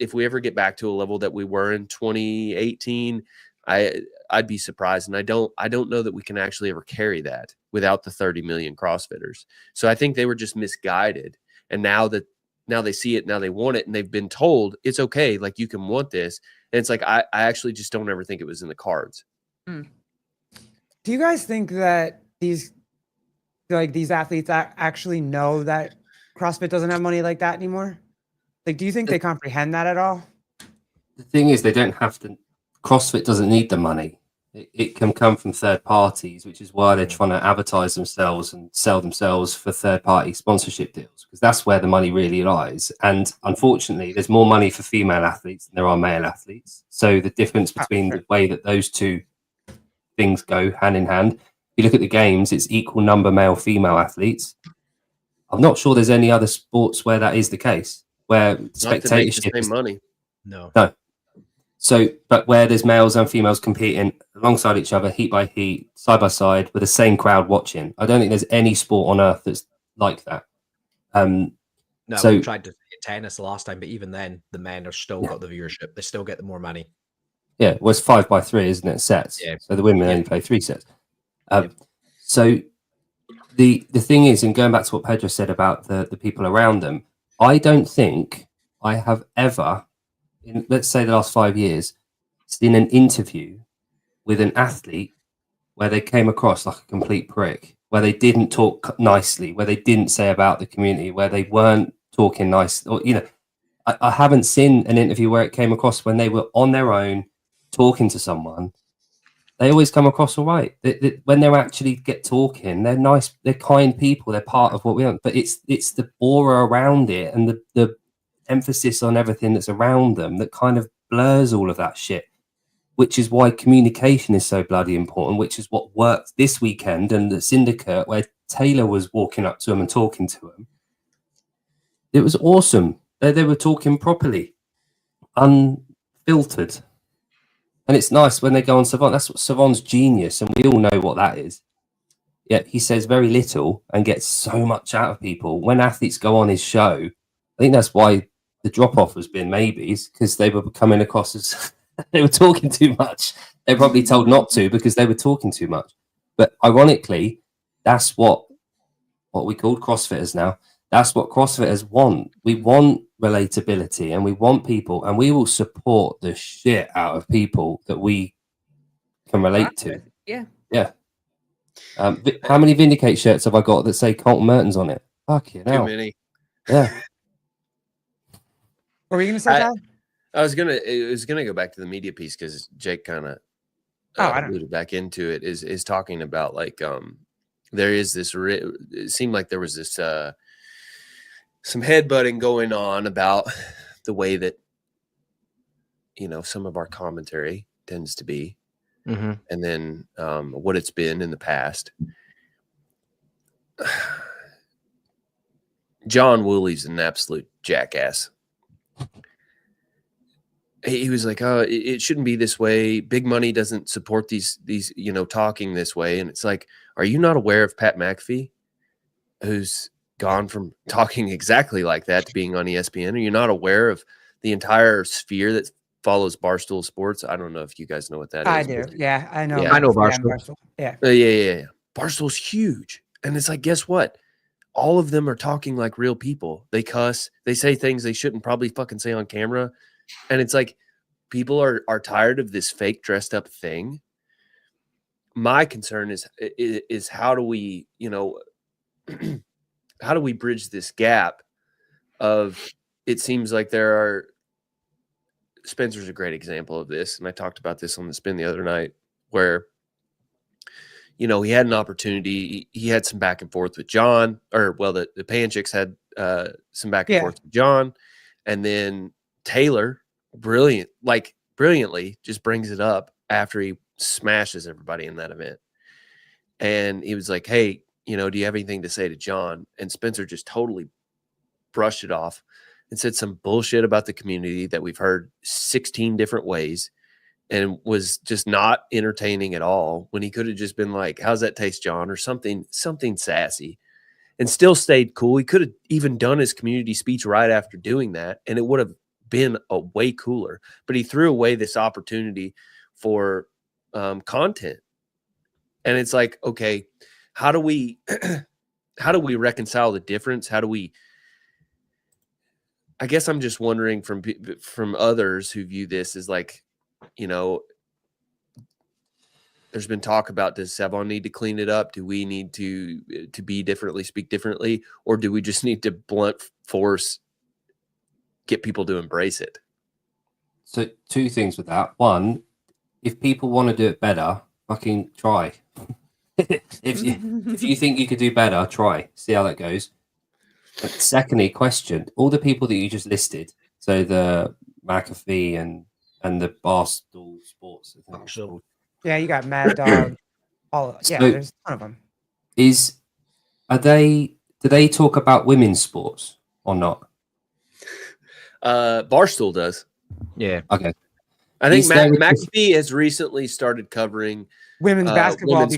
If we ever get back to a level that we were in 2018, I'd be surprised. And I don't know that we can actually ever carry that without the 30 million CrossFitters. So I think they were just misguided. And now they see it, now they want it, and they've been told it's okay. Like, you can want this. And it's like, I actually just don't ever think it was in the cards. Mm. Do you guys think that these athletes actually know that CrossFit doesn't have money like that anymore? Like, do you think they comprehend that at all? The thing is, they don't have to. CrossFit doesn't need the money. It can come from third parties, which is why they're trying to advertise themselves and sell themselves for third-party sponsorship deals, because that's where the money really lies. And unfortunately, there's more money for female athletes than there are male athletes. So the difference between the way that those two things go hand in hand, if you look at the games, it's equal number male-female athletes. I'm not sure there's any other sports where that is the case, where spectatorship is money. No. So, but where there's males and females competing alongside each other, heat by heat, side by side, with the same crowd watching, I don't think there's any sport on earth that's like that. No, so we tried to hit tennis the last time, but even then, the men are still got the viewership. They still get the more money. Yeah, it was 5x3, isn't it? Sets. Yeah. So the women only play 3 sets. So the thing is, and going back to what Pedro said about the people around them, I don't think I have ever, in, let's say, the last 5 years, seen an interview with an athlete where they came across like a complete prick, where they didn't talk nicely, where they didn't say about the community, where they weren't talking nice, or, you know, I haven't seen an interview where it came across when they were on their own talking to someone. They always come across all right. When they actually get talking, they're nice, they're kind people, they're part of what we want. But it's the aura around it and the emphasis on everything that's around them that kind of blurs all of that shit, which is why communication is so bloody important, which is what worked this weekend and the syndicate where Taylor was walking up to him and talking to him. It was awesome. They were talking properly, unfiltered. And it's nice when they go on Savant. That's what Savant's genius, and we all know what that is. Yet he says very little and gets so much out of people. When athletes go on his show, I think that's why the drop-off has been maybes, because they were coming across as they were talking too much. They're probably told not to because they were talking too much. But ironically, that's what we call CrossFitters now. That's what CrossFitters want. We want relatability, and we want people, and we will support the shit out of people that we can relate to. Yeah. Yeah. How many Vindicate shirts have I got that say Colton Mertens on it? Fuck you know. Too many. Yeah. What were you going to say, Todd? It was gonna go back to the media piece because Jake kind of I don't. alluded back into it. Is talking about like there is this. It seemed like there was this some headbutting going on about the way that some of our commentary tends to be, and then what it's been in the past. John Woolley's an absolute jackass. He was like, "Oh, it shouldn't be this way. Big money doesn't support these talking this way." And it's like, are you not aware of Pat McAfee, who's gone from talking exactly like that to being on ESPN? Are you not aware of the entire sphere that follows Barstool Sports? I don't know if you guys know what that is. I do. Yeah, I know. Yeah. I know Yeah, Barstool. Yeah. Yeah. Barstool's huge. And it's like, guess what? All of them are talking like real people. They cuss. They say things they shouldn't probably fucking say on camera. And it's like people are tired of this fake dressed up thing. My concern is how do we, how do we bridge this gap of, it seems like there are, Spencer's a great example of this. And I talked about this on the spin the other night where, he had an opportunity. He had some back and forth with John, the Panchicks had some back and forth with John. And then Taylor, brilliantly just brings it up after he smashes everybody in that event. And he was like, "Hey, do you have anything to say to John?" And Spencer just totally brushed it off and said some bullshit about the community that we've heard 16 different ways, and was just not entertaining at all, when he could have just been like, "How's that taste, John?" or something sassy, and still stayed cool. He could have even done his community speech right after doing that, and it would have been a way cooler. But he threw away this opportunity for content. And it's like, okay, how do we reconcile the difference? I guess I'm just wondering from others who view this as like, there's been talk about, does Savon need to clean it up? Do we need to be differently, speak differently? Or do we just need to blunt force get people to embrace it? So 2 things with that. One, if people want to do it better, fucking try. if you think you could do better, try. See how that goes. But secondly, question, all the people that you just listed, so the McAfee and the Barstool Sports. I think it's called. Yeah, you got Mad Dog. There's a ton of them. Do they talk about women's sports or not? Barstool does. Yeah. Okay. I think McAfee has recently started covering Women's basketball.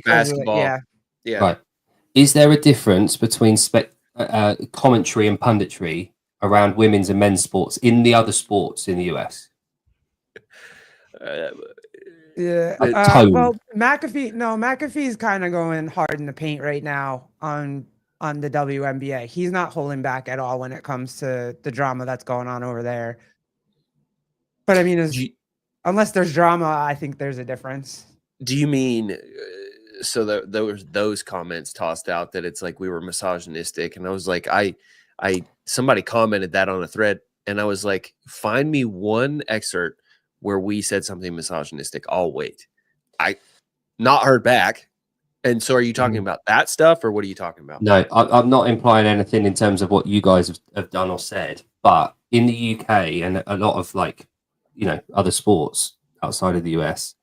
Yeah. Right. Is there a difference between commentary and punditry around women's and men's sports in the other sports in the US? Well, McAfee's kind of going hard in the paint right now on the WNBA. He's not holding back at all when it comes to the drama that's going on over there. But I mean, unless there's drama, I think there's a difference. Do you mean so that there was those comments tossed out that it's like we were misogynistic? And I was like, somebody commented that on a thread, and I was like, find me one excerpt where we said something misogynistic. I'll wait. I not heard back. And so are you talking about that stuff, or what are you talking about? No, I'm not implying anything in terms of what you guys have done or said, but in the UK and a lot of other sports outside of the US,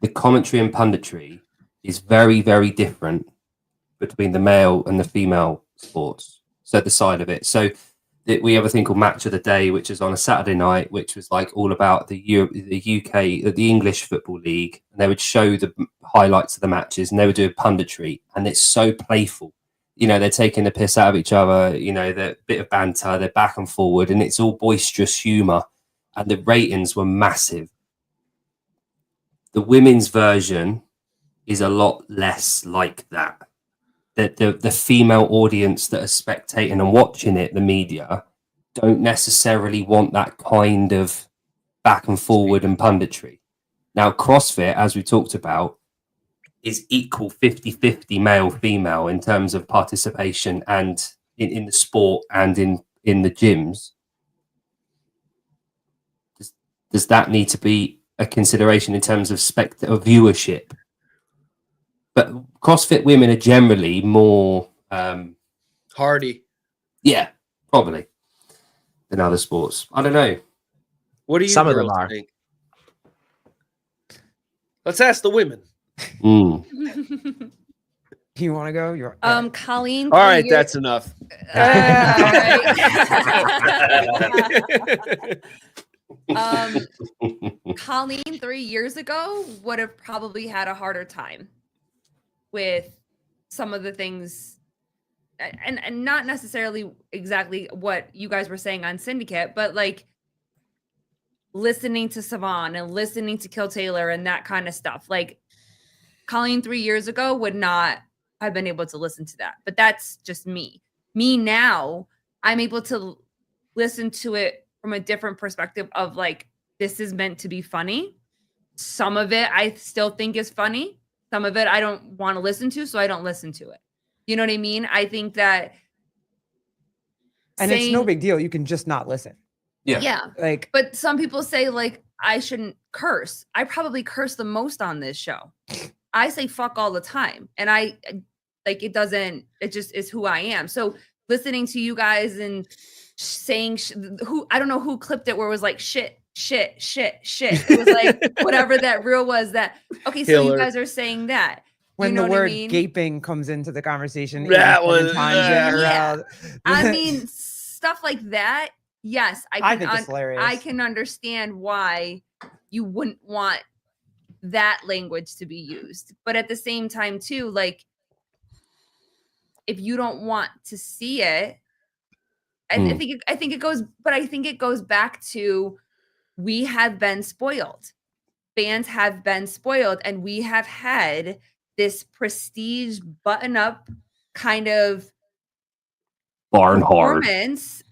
the commentary and punditry is very, very different between the male and the female sports. So the side of it. So we have a thing called Match of the Day, which is on a Saturday night, which was like all about the UK, the English Football League. And they would show the highlights of the matches, and they would do a punditry. And it's so playful. They're taking the piss out of each other, the bit of banter, they're back and forward, and it's all boisterous humor. And the ratings were massive. The women's version is a lot less like that. The female audience that are spectating and watching it, the media, don't necessarily want that kind of back and forward and punditry. Now, CrossFit, as we talked about, is equal 50-50 male-female in terms of participation and in the sport and in the gyms. does that need to be a consideration in terms of viewership? But CrossFit women are generally more Hardy. yeah, probably than other sports. I don't know. What do you Some of them girls are. think? Let's ask the women. Mm. You want to go? You're Colleen. All right, 3 years- that's enough. Colleen 3 years ago would have probably had a harder time with some of the things, and not necessarily exactly what you guys were saying on Syndicate, but like listening to Savan and listening to Kill Taylor and that kind of stuff. Like Colleen 3 years ago would not have been able to listen to that, but that's just me. Me now, I'm able to listen to it from a different perspective of like, this is meant to be funny. Some of it I still think is funny. Some of it I don't want to listen to, so I don't listen to it. You know what I mean? I think that it's no big deal. You can just not listen. Yeah. Like, But some people say like I shouldn't curse. I probably curse the most on this show. I say fuck all the time. And I like it just is who I am. So listening to you guys and saying who I don't know who clipped it where it was like shit. It was like whatever that reel was that okay, so you guys are saying that. when you know the word I mean? gaping comes into the conversation, That 87 was- times yeah. IRL. I mean, stuff like that. Yes, I think it's hilarious. I can understand why you wouldn't want that language to be used, but at the same time, too, like if you don't want to see it, I think it goes. But I think it goes back to we have been spoiled. Fans have been spoiled, and we have had this prestige button-up kind of Barn hard. performance.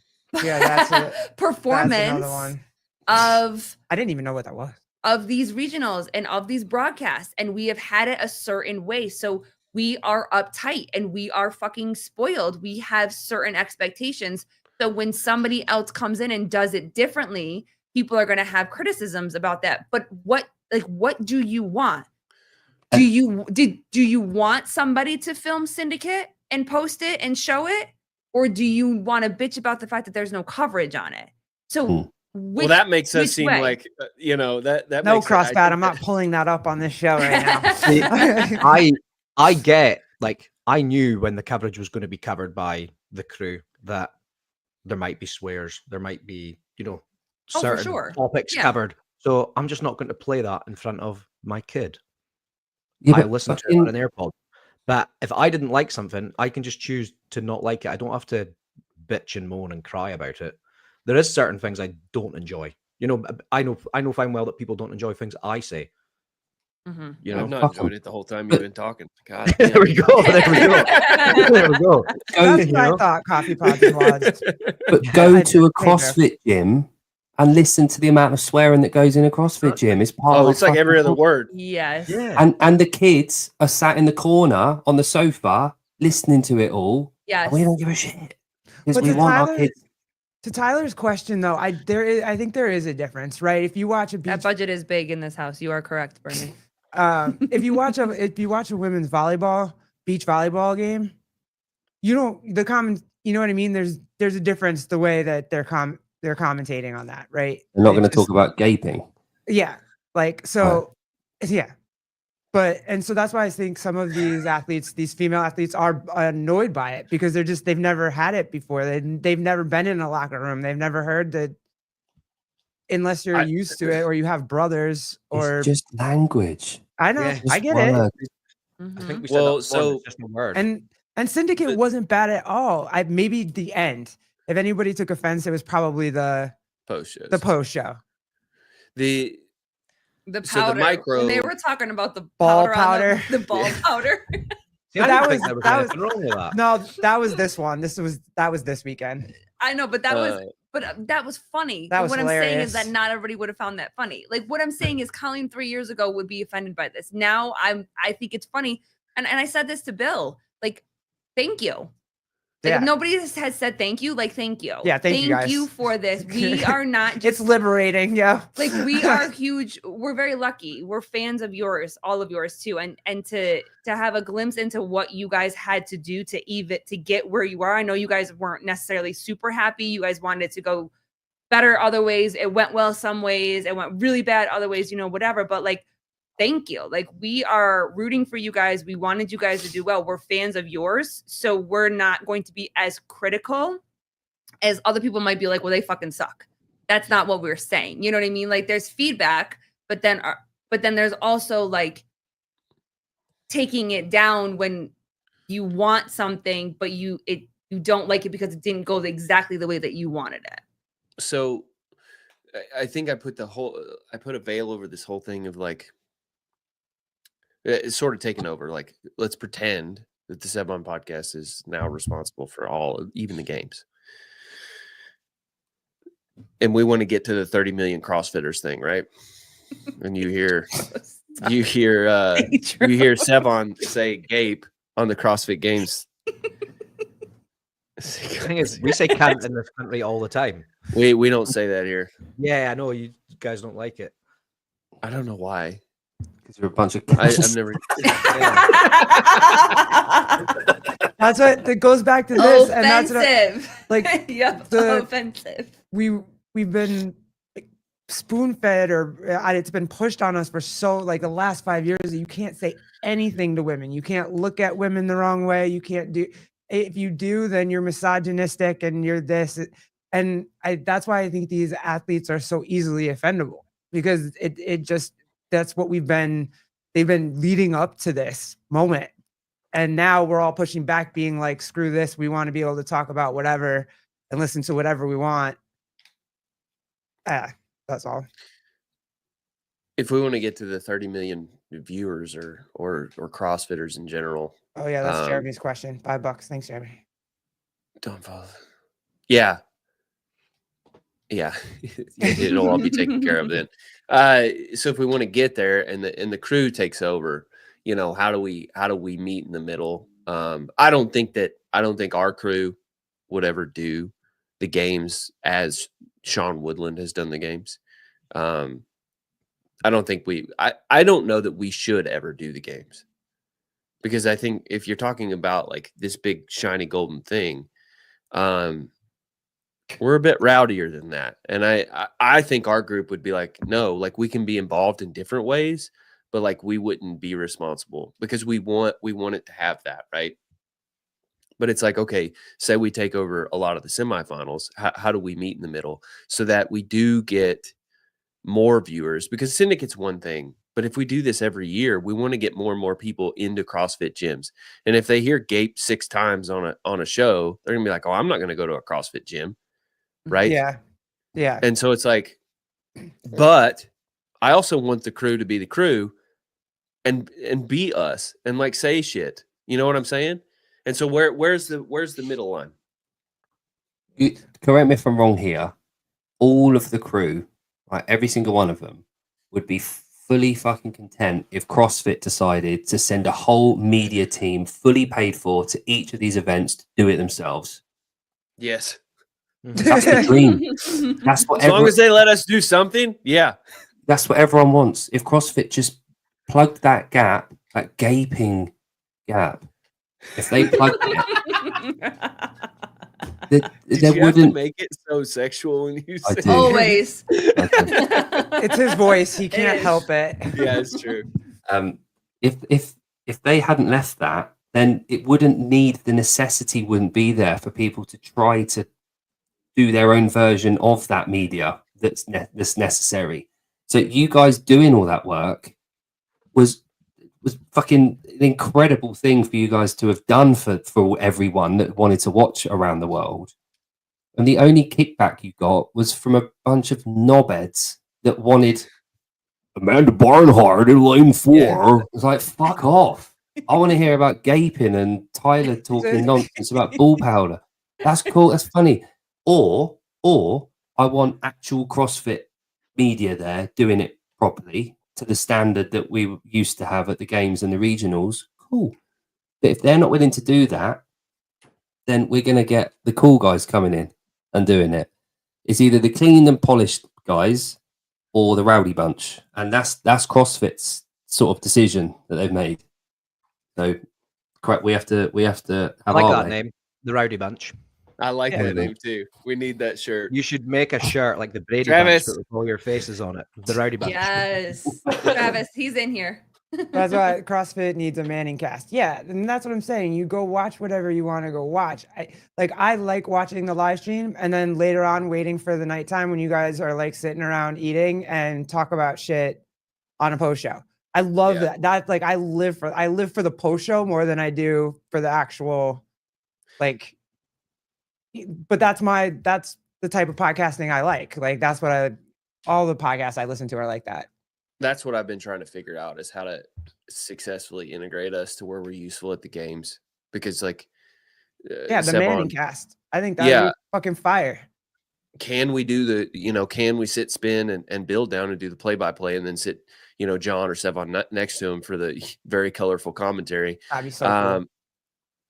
Yeah, that's performance that's another one. of I didn't even know what that was. of these regionals and of these broadcasts, and we have had it a certain way. So we are uptight and we are fucking spoiled. We have certain expectations. So when somebody else comes in and does it differently, people are going to have criticisms about that. But what do you want? Do you want somebody to film Syndicate and post it and show it? Or do you want to bitch about the fact that there's no coverage on it? So well, that makes us seem way? like that No makes CrossFit. I'm not pulling that up on this show right now. See, I get like I knew when the coverage was going to be covered by the crew that there might be swears, there might be certain topics covered. So I'm just not going to play that in front of my kid. Yeah, I listen to it on an AirPod. But if I didn't like something, I can just choose to not like it. I don't have to bitch and moan and cry about it. There is certain things I don't enjoy. I know fine well that people don't enjoy things I say. Mm-hmm. I've not enjoyed it the whole time you've been talking. God, there we go. There we go. That's what I thought coffee pods and wads. But go to a CrossFit gym and listen to the amount of swearing that goes in a CrossFit gym. It's part of it's like every other word. Yes. Yeah. And the kids are sat in the corner on the sofa listening to it all. Yes. And we don't give a shit because But we want our kids. To Tyler's question, though, I think there is a difference, right? If you watch a That budget is big in this house. You are correct, Bernie. if you watch a women's beach volleyball game, you know what I mean? There's a difference the way that they're commentating on that, right? They're not going to talk about gaping. Yeah. Like, so, yeah. But, and so that's why I think some of these female athletes are annoyed by it because they've never had it before. They've never been in a locker room. They've never heard that unless you're used to it or you have brothers or. It's just language. I know. Yeah, I get it. I think we said Well, that before, it's just a word. And Syndicate wasn't bad at all. Maybe the end. If anybody took offense, it was probably the Post shows. the post show. The The powder. So the micro- When they were talking about the Ball powder. powder. The ball powder. See, I that didn't think was- there was that anything wrong with that. No, that was this one. That was this weekend. I know, but that was funny. That But was what I'm saying is hilarious. that not everybody would have found that funny. Like what I'm saying is Colleen 3 years ago would be offended by this. Now I think it's funny. And I said this to Bill, like, thank you. Like Yeah. if nobody has said thank you, like thank you. Yeah, thank you, guys. for this. We are not just It's liberating. Yeah. like we are huge. We're very lucky. We're fans of yours, all of yours too. And to have a glimpse into what you guys had to do to get where you are. I know you guys weren't necessarily super happy. You guys wanted it to go better other ways. It went well some ways. It went really bad other ways, whatever. But like, thank you. Like we are rooting for you guys. We wanted you guys to do well. We're fans of yours. So we're not going to be as critical as other people might be like, well, they fucking suck. That's not what we're saying. You know what I mean? Like there's feedback, but then there's also like taking it down when you want something, but you don't like it because it didn't go exactly the way that you wanted it. So I think I put a veil over this whole thing of like, it's sort of taken over. Like, let's pretend that the 7 podcast is now responsible for even the games. And we want to get to the 30 million CrossFitters thing, right? And you hear Sevon say gape on the CrossFit Games. The thing is, we say "can't" in this country all the time. We don't say that here. Yeah, I know you guys don't like it. I don't know why. Because you're a bunch of I've never. That's what it goes back to this, and that's what Offensive. like Yep, the- offensive. we've been like, spoon-fed or it's been pushed on us for the last 5 years that you can't say anything to women. You can't look at women the wrong way. You can't do. If you do, then you're misogynistic and you're this. And that's why I think these athletes are so easily offendable, because it just, that's what they've been leading up to this moment. And now we're all pushing back, being like, screw this. We want to be able to talk about whatever and listen to whatever we want. That's all. If we want to get to the 30 million viewers or CrossFitters in general. Oh yeah, that's Jeremy's question. $5. Thanks, Jeremy. Don't follow. Yeah. It'll all be taken care of then. So if we want to get there and the crew takes over, how do we meet in the middle? I don't think our crew would ever do the games as Sean Woodland has done the games. I don't know that we should ever do the games, because I think if you're talking about like this big shiny golden thing, we're a bit rowdier than that. And I think our group would be like, no, like we can be involved in different ways, but like we wouldn't be responsible, because we want it to have that, right? But it's like, okay, say we take over a lot of the semifinals. How do we meet in the middle so that we do get more viewers? Because syndicate's one thing, but if we do this every year, we want to get more and more people into CrossFit gyms. And if they hear gape 6 times on a show, they're gonna be like, oh, I'm not gonna go to a CrossFit gym, right? Yeah. And so it's like, but I also want the crew to be the crew and be us and like say shit. You know what I'm saying? And so where's the middle line? Correct me if I'm wrong here. All of the crew, like every single one of them, would be fully fucking content if CrossFit decided to send a whole media team fully paid for to each of these events to do it themselves. Yes. That's the dream. That's what As long as they let us do something, yeah. That's what everyone wants. If CrossFit just plugged that gap, that gaping gap, if they plugged it, there you wouldn't have to make it so sexual when you say do. Always. It's his voice. He can't is. help it. Yeah, it's true. If they hadn't left that, then it wouldn't need, the necessity wouldn't be there for people to try to do their own version of that media that's necessary. So you guys doing all that work was fucking an incredible thing for you guys to have done for everyone that wanted to watch around the world. And the only kickback you got was from a bunch of knobheads that wanted Amanda Barnhart in lane 4. Yeah. It's like, fuck off. I want to hear about gaping and Tyler talking nonsense about bull powder. That's cool. That's funny. Or I want actual CrossFit media there doing it properly to the standard that we used to have at the games and the regionals. Cool. But if they're not willing to do that, then we're going to get the cool guys coming in and doing it. It's either the clean and polished guys or the rowdy bunch, and that's CrossFit's sort of decision that they've made. So, correct. We have to I have like our that way. name, the Rowdy Bunch. I like Yeah. that name too. We need that shirt. You should make a shirt like the Brady Travis. Bunch, but with all your faces on it. The Rowdy Bunch. Yes. Travis, he's in here. That's why CrossFit needs a Manning cast. Yeah, and that's what I'm saying. You go watch whatever you want to go watch. I like watching the live stream and then later on waiting for the nighttime when you guys are like sitting around eating and talk about shit on a post show. I love that. That's like I live for the post show more than I do for the actual like. But that's the type of podcasting I like. Like that's what all the podcasts I listen to are like that. That's what I've been trying to figure out is how to successfully integrate us to where we're useful at the games. Because like, Yeah, the Manning cast. I think that would be fucking fire. Can we do can we sit, spin, and build down and do the play-by-play and then sit, John or Sevon next to him for the very colorful commentary? That'd be so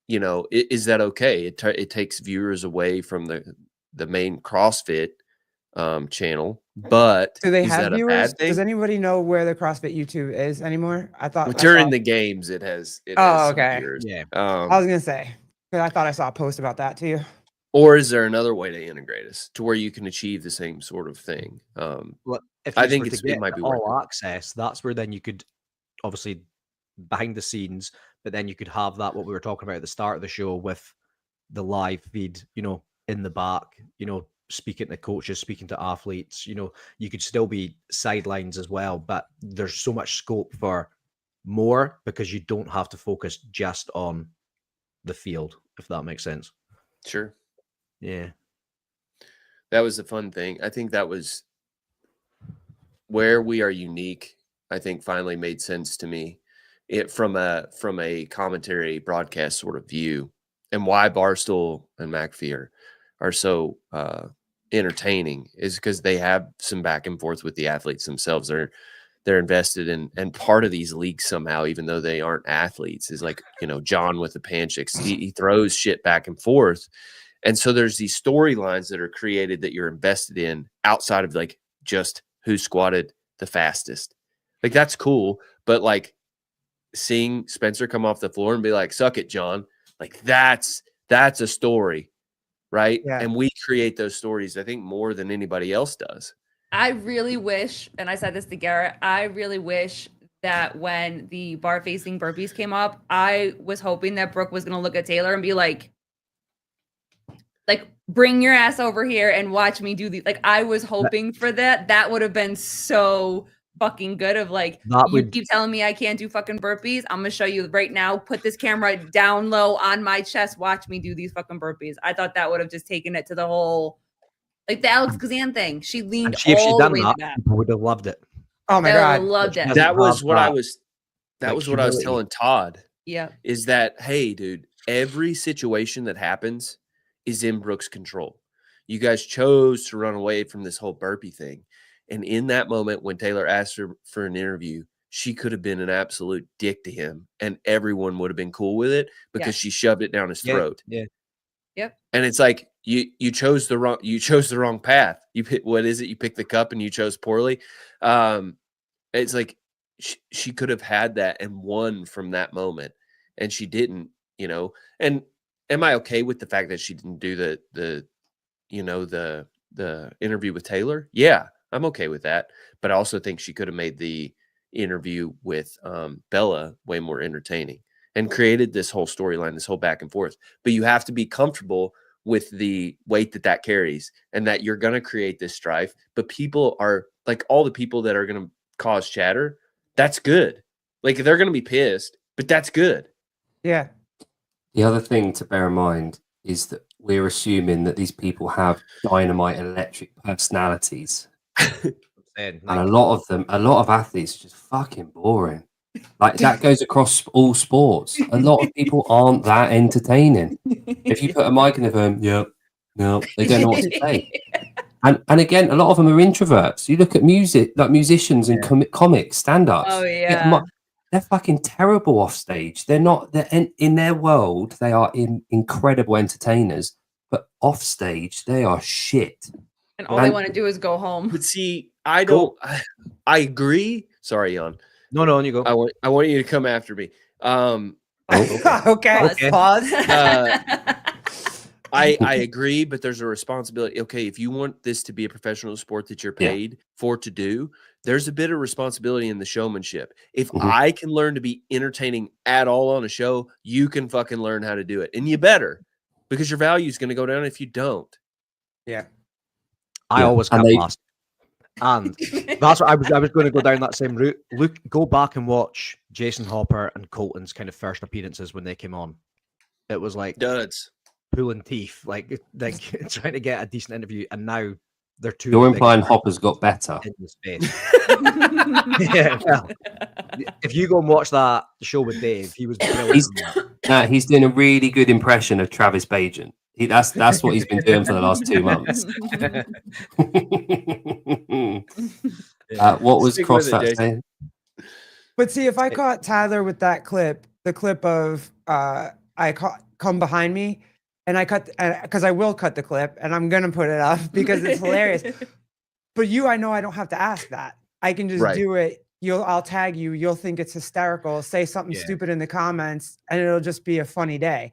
cool. Is that okay? It takes viewers away from the main CrossFit channel, but do they is have that viewers? a bad thing? Does anybody know where the CrossFit YouTube is anymore? I thought during the games it has some okay. viewers. Yeah. I was gonna say, because I thought I saw a post about that too. Or is there another way to integrate us to where you can achieve the same sort of thing? Well, if I you think were to it get might be the worth all it. access, that's where then you could obviously behind the scenes, but then you could have that what we were talking about at the start of the show with the live feed, in the back, speaking to coaches, speaking to athletes, you could still be sidelines as well, but there's so much scope for more because you don't have to focus just on the field, if that makes sense. Sure. Yeah. That was the fun thing. I think that was where we are unique. I think finally made sense to me. It from a commentary broadcast sort of view, and why Barstool and McAfee are so entertaining is because they have some back and forth with the athletes themselves. They're invested in, and part of these leagues somehow, even though they aren't athletes, is like John with the Panchicks. He throws shit back and forth. And so there's these storylines that are created that you're invested in outside of like just who squatted the fastest. Like that's cool. But like seeing Spencer come off the floor and be like, suck it, John. Like that's a story. Right. Yeah. And we create those stories, I think, more than anybody else does. I really wish, and I said this to Garrett, I really wish that when the bar facing burpees came up, I was hoping that Brooke was going to look at Taylor and be like, bring your ass over here and watch me do these. Like, I was hoping for that. That would have been so fucking good of like, keep telling me I can't do fucking burpees. I'm going to show you right now. Put this camera down low on my chest. Watch me do these fucking burpees. I thought that would have just taken it to the whole, like the Alex Kazan thing. She leaned if she'd all done the way that, back. people would have loved it. Oh my I god, loved it. That was what I was humility. telling Todd. Yeah. Is that, hey, dude, every situation that happens is in Brooke's control. You guys chose to run away from this whole burpee thing. And in that moment, when Taylor asked her for an interview, she could have been an absolute dick to him and everyone would have been cool with it because she shoved it down his throat. Yeah. Yep. And it's like, you chose the wrong path. You pick, what is it? You picked the cup and you chose poorly. It's like she could have had that and won from that moment, and she didn't. And am I okay with the fact that she didn't do the interview with Taylor? Yeah, I'm okay with that. But I also think she could have made the interview with Bella way more entertaining and created this whole storyline, this whole back and forth. But you have to be comfortable with the weight that carries and that you're going to create this strife. But people are like, all the people that are going to cause chatter, that's good. Like they're going to be pissed, but that's good. Yeah. The other thing to bear in mind is that we're assuming that these people have dynamite electric personalities. And a lot of athletes are just fucking boring. Like that goes across all sports. A lot of people aren't that entertaining. If you put a mic in the room, no, they don't know what to say. And again, a lot of them are introverts. You look at music, like musicians and comics, stand-ups. Oh yeah. they're fucking terrible off stage. They're not. They're in their world. They are incredible entertainers, but off stage they are shit. And all they want to do is go home. But see, I Cool. don't. I agree. Sorry, Jan. No, on you go. I want you to come after me. Okay. Okay. Pause. I agree, but there's a responsibility. Okay, if you want this to be a professional sport that you're paid for to do, there's a bit of responsibility in the showmanship. If I can learn to be entertaining at all on a show, you can fucking learn how to do it. And you better, because your value is going to go down if you don't. Yeah. I always and cut they- last. And that's what I was going to go down that same route. Go back and watch Jason Hopper and Colton's kind of first appearances when they came on. It was like Duds. pulling teeth, like trying to get a decent interview, and now they're two. You're of the implying biggest Hopper's got better. in the space. Yeah, well, if you go and watch that show with Dave, he was brilliant. He's doing a really good impression of Travis Bajan. That's what he's been doing for the last 2 months. What was Stick with it, CrossFit Jason. saying? But see, if I caught Tyler with that clip, the clip of come behind me, and I cut because I will cut the clip, and I'm gonna put it up because it's hilarious. But I know I don't have to ask that. I can just do it. I'll tag you. You'll think it's hysterical. Say something stupid in the comments, and it'll just be a funny day.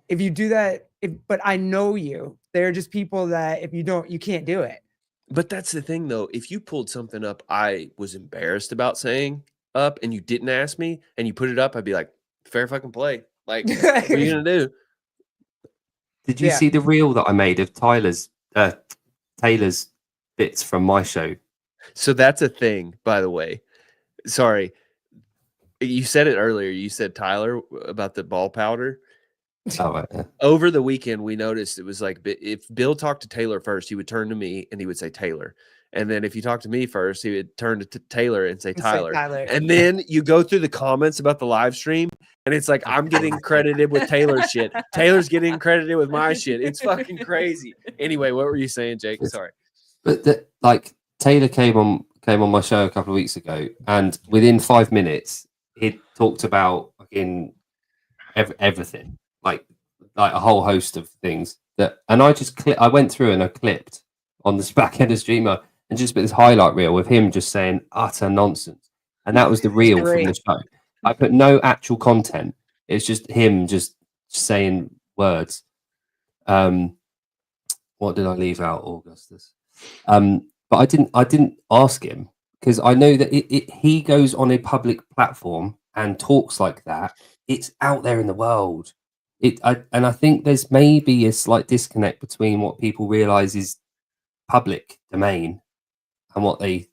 If you do that, but I know you. They're just people that if you don't, you can't do it. But that's the thing, though. If you pulled something up I was embarrassed about saying up and you didn't ask me and you put it up, I'd be like, fair fucking play. Like, what are you going to do? Did you see the reel that I made of Taylor's bits from my show? So that's a thing, by the way. Sorry. You said it earlier. You said, Tyler, about the ball powder. Oh, right, yeah. Over the weekend, we noticed it was like if Bill talked to Taylor first, he would turn to me and he would say Taylor. And then if you talked to me first, he would turn to Taylor and say Tyler. And then you go through the comments about the live stream, and it's like I'm getting credited with Taylor's shit. Taylor's getting credited with my shit. It's fucking crazy. Anyway, what were you saying, Jake? Sorry. But Taylor came on my show a couple of weeks ago, and within 5 minutes, he talked about fucking everything. Like a whole host of things and I went through and I clipped on the back end of streamer and just put this highlight reel with him just saying utter nonsense, and that was the reel from the show. I put no actual content. It's just him just saying words. What did I leave out, Augustus? But I didn't ask him because I know that he goes on a public platform and talks like that. It's out there in the world. And I think there's maybe a slight disconnect between what people realize is public domain and what they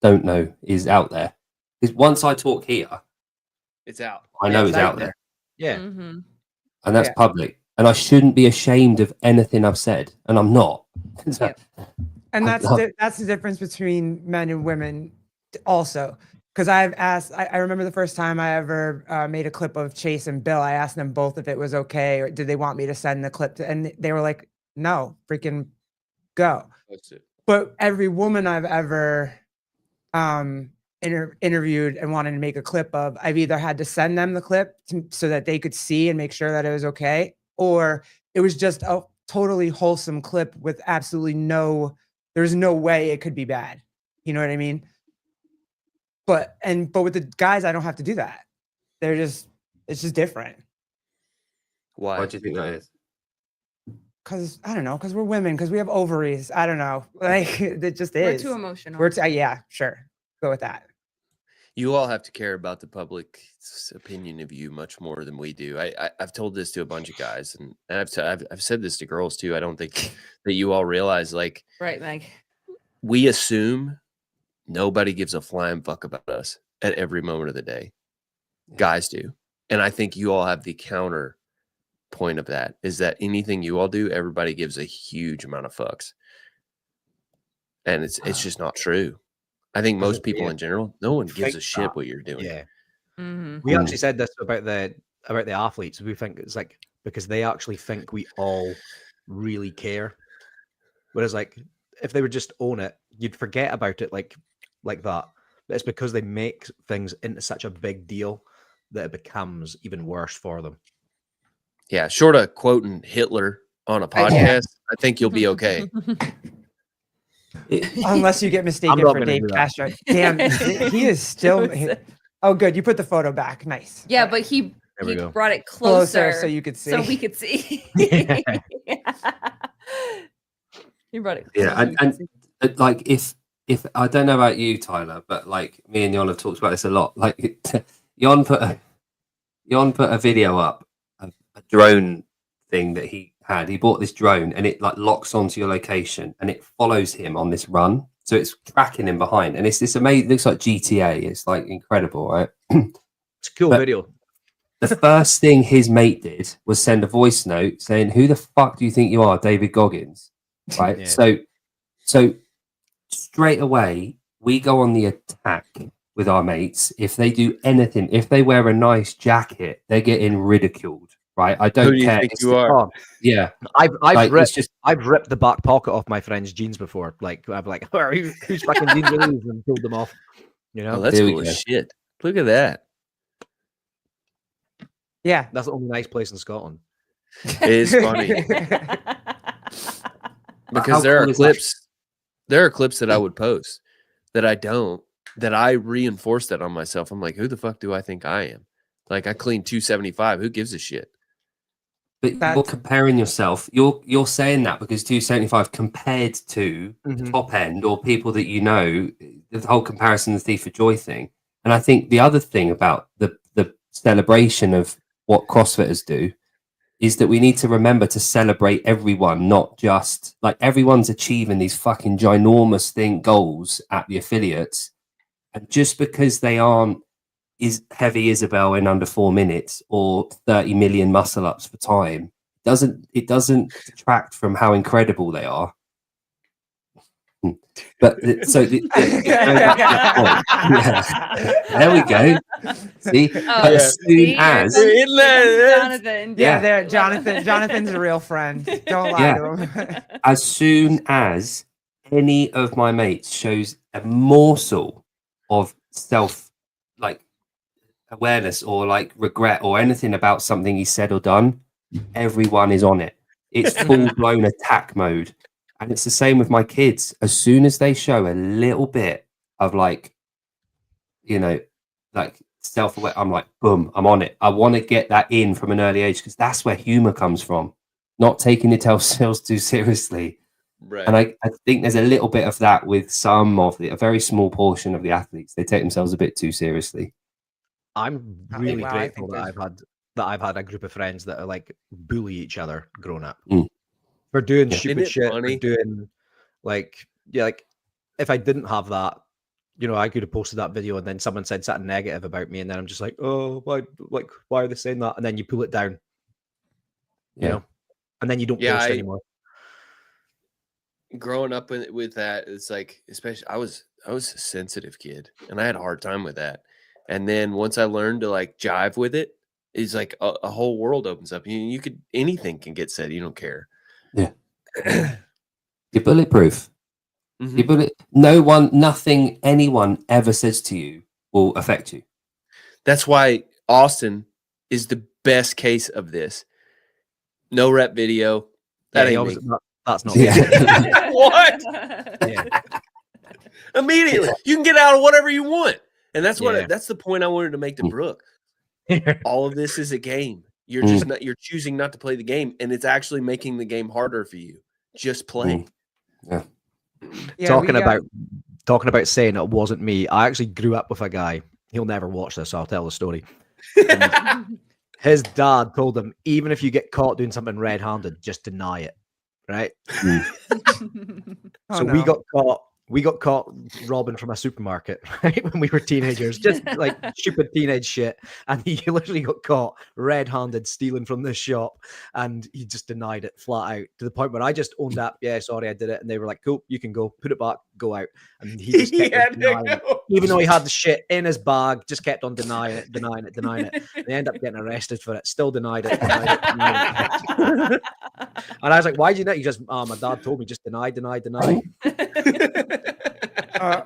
don't know is out there. Because once I talk here, It's out. I know it's out there. Yeah. Mm-hmm. And that's public. And I shouldn't be ashamed of anything I've said. And I'm not. And that's the difference between men and women also. Because I've asked, I remember the first time I ever made a clip of Chase and Bill, I asked them both if it was okay or did they want me to send the clip to, and they were like, no, freaking go. That's it. But every woman I've ever interviewed and wanted to make a clip of, I've either had to send them the clip so that they could see and make sure that it was okay, or it was just a totally wholesome clip with absolutely there's no way it could be bad. You know what I mean? But with the guys, I don't have to do that. It's just different. Why? Why do you think that is? Because I don't know. Because we're women. Because we have ovaries. I don't know. Like it just We're is. too emotional. Yeah, sure. Go with that. You all have to care about the public's opinion of you much more than we do. I've told this to a bunch of guys, and I've said this to girls too. I don't think that you all realize, like, Right, Meg. we assume nobody gives a flying fuck about us at every moment of the day. Guys do. And I think you all have the counter point of that, is that anything you all do, everybody gives a huge amount of fucks. And it's just not true. I think most people in general, no one gives a shit what you're doing. Yeah. Mm-hmm. We actually said this about the athletes. We think it's like because they actually think we all really care. Whereas like if they would just own it, you'd forget about it like that. But it's because they make things into such a big deal that it becomes even worse for them. Yeah, short of quoting Hitler on a podcast, I think you'll be okay. Unless you get mistaken not for gonna Dave do that. Castro. Damn, he is still. Oh, good. You put the photo back. Nice. Yeah, but he we go. brought it Closer closer so you could see. so we could see. Yeah. He brought it closer. Yeah, so we could see. and like if I don't know about you, Tyler, but like me and Jon have talked about this a lot. Like Jon put a video up of a drone thing that he had. He bought this drone and it like locks onto your location and it follows him on this run. So it's tracking him behind, and it's this amazing. It looks like GTA. It's like incredible, right? It's a cool But- video. The first thing his mate did was send a voice note saying, "Who the fuck do you think you are, David Goggins?" Right. Yeah. So straight away we go on the attack with our mates. If they do anything, if they wear a nice jacket, they're getting ridiculed. Right. I don't Who do you care. think It's you the- are? Yeah. I've Like, ripped it's just I've ripped the back pocket off my friend's jeans before. Like I'm like, whose fucking jeans are these? And pulled them off. You know, Oh, that's There we cool go. as shit. Look at that. Yeah. that's the only nice place in Scotland. It is funny because How there cool are is clips. There are clips that I would post that I don't. That I reinforce that on myself. I'm like, who the fuck do I think I am? Like I clean 275. Who gives a shit? But you're That's- comparing yourself. You're saying that because 275 compared to the Mhm. top end or people that you know, the whole comparison the thief for joy thing. And I think the other thing about the celebration of what CrossFitters do is that we need to remember to celebrate everyone, not just like everyone's achieving these fucking ginormous goals at the affiliates. And just because they aren't is heavy Isabel in under 4 minutes or 30 million muscle ups for time doesn't detract from how incredible they are. But there we go. See, Oh, as soon see? as Isn't that- Jonathan. Yeah, Yeah. there, Jonathan's a real friend. Don't lie to him. as soon as any of my mates shows a morsel of self like awareness or like regret or anything about something he said or done, everyone is on it. It's full blown attack mode. And it's the same with my kids. As soon as they show a little bit of like, you know, like self-aware, I'm like, boom, I'm on it. I want to get that in from an early age because that's where humor comes from, not taking it ourselves too seriously. Right. And I think there's a little bit of that with some of a very small portion of the athletes. They take themselves a bit too seriously. I'm Oh, really wow, I grateful think that I've had a group of friends that are like bully each other growing up Mm. for doing Yeah. stupid Isn't it shit, funny? for doing like if I didn't have that, you know, I could have posted that video and then someone said something negative about me, and then I'm just like, oh, why are they saying that? And then you pull it down, you Yeah. know, and then you don't Yeah, post I- anymore. Growing up with that, it's like, especially I was a sensitive kid and I had a hard time with that. And then once I learned to like jive with it, it's like a whole world opens up. You could anything can get said. You don't care. Yeah. You're bulletproof. Mhm. You're nothing anyone ever says to you will affect you. That's why Austin is the best case of this. No rep video. That Yeah, ain't obviously me. that's not Yeah. What? Yeah. Immediately, you can get out of whatever you want, and that's Yeah. that's the point I wanted to make to Brooke. All of this is a game. You're Mm. just not. You're choosing not to play the game, and it's actually making the game harder for you. Just play. Yeah. Yeah, talking about saying it wasn't me. I actually grew up with a guy. He'll never watch this, so I'll tell the story. And his dad told him, even if you get caught doing something red-handed, just deny it. Right? Oh, So we no. got caught robbing from a supermarket, right? When we were teenagers, just like stupid teenage shit. And he literally got caught red-handed stealing from this shop, and he just denied it flat out to the point where I just owned up. Yeah, sorry, I did it. And they were like, "Cool, you can go, put it back, go out." And he just kept on denying it. Even though he had the shit in his bag, just kept on denying it. And they end up getting arrested for it. Still denied it. And I was like, "Why did you not?" He just, "My dad told me just deny."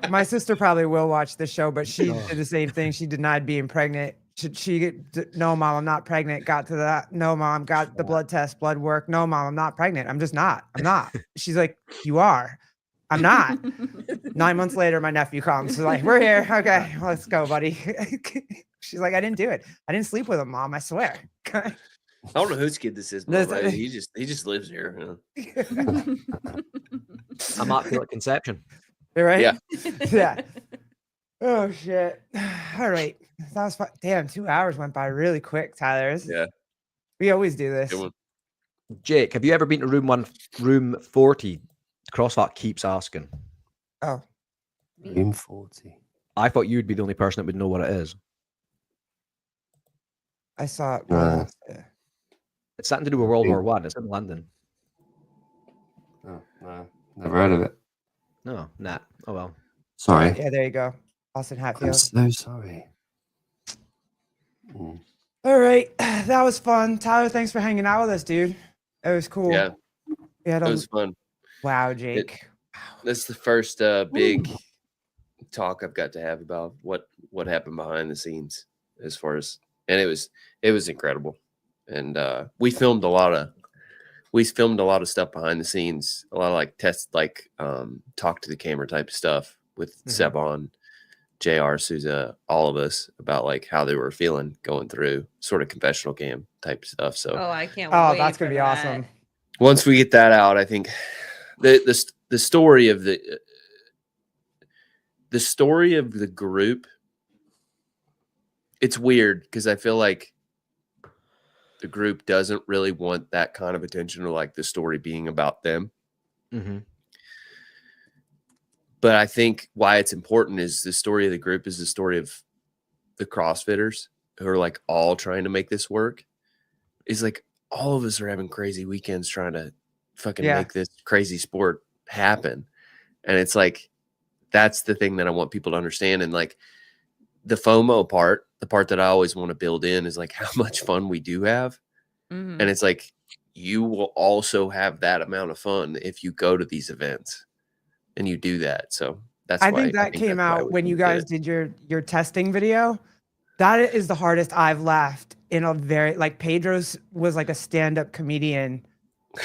My sister probably will watch this show, but she did the same thing. She denied being pregnant. No, mom, I'm not pregnant. Got to that. No, mom, got the blood test, blood work. No, mom, I'm not pregnant. I'm just not. I'm not. She's like, you are. I'm not. 9 months later, my nephew comes. So like, we're here. Okay, let's go, buddy. She's like, I didn't do it. I didn't sleep with him, mom. I swear. I don't know whose kid this is, Mom. He just lives here. Immaculate conception. Right? Yeah. Yeah. Oh shit. All right. That was fun. Damn, 2 hours went by really quick, Tyler. Yeah. We always do this. Good one. Jake, have you ever been to room 40? CrossFit keeps asking. Oh. Room 40. I thought you'd be the only person that would know what it is. I saw it. It's something to do with World War One. It's in London. Oh, no. Never heard of it. No, nah. Oh well. Sorry. Yeah, there you go. Austin I'm Hatfield. so sorry. All right. That was fun. Tyler, thanks for hanging out with us, dude. It was cool. Yeah. Yeah, It was fun. wow, Jake. That's the first big talk I've got to have about what happened behind the scenes as far as, and it was incredible. And we filmed a lot of stuff behind the scenes, a lot of like talk to the camera type stuff with Sebon, JR, Souza, all of us about like how they were feeling going through sort of confessional cam type stuff. So I can't Oh, wait. that's gonna for be that. awesome. once we get that out, I think the story of the group, it's weird because I feel like the group doesn't really want that kind of attention or like the story being about them. Mm-hmm. But I think why it's important is the story of the group is the story of the CrossFitters who are like all trying to make this work. Is like all of us are having crazy weekends trying to fucking make this crazy sport happen. And it's like, that's the thing that I want people to understand. And like the FOMO part, the part that I always want to build in is like how much fun we do have. Mhm. And it's like, you will also have that amount of fun if you go to these events and you do that. So that's I why think that came that's why out we when you did guys it. did your testing video. That is the hardest I've laughed in a very, like, Pedro's was like a stand-up comedian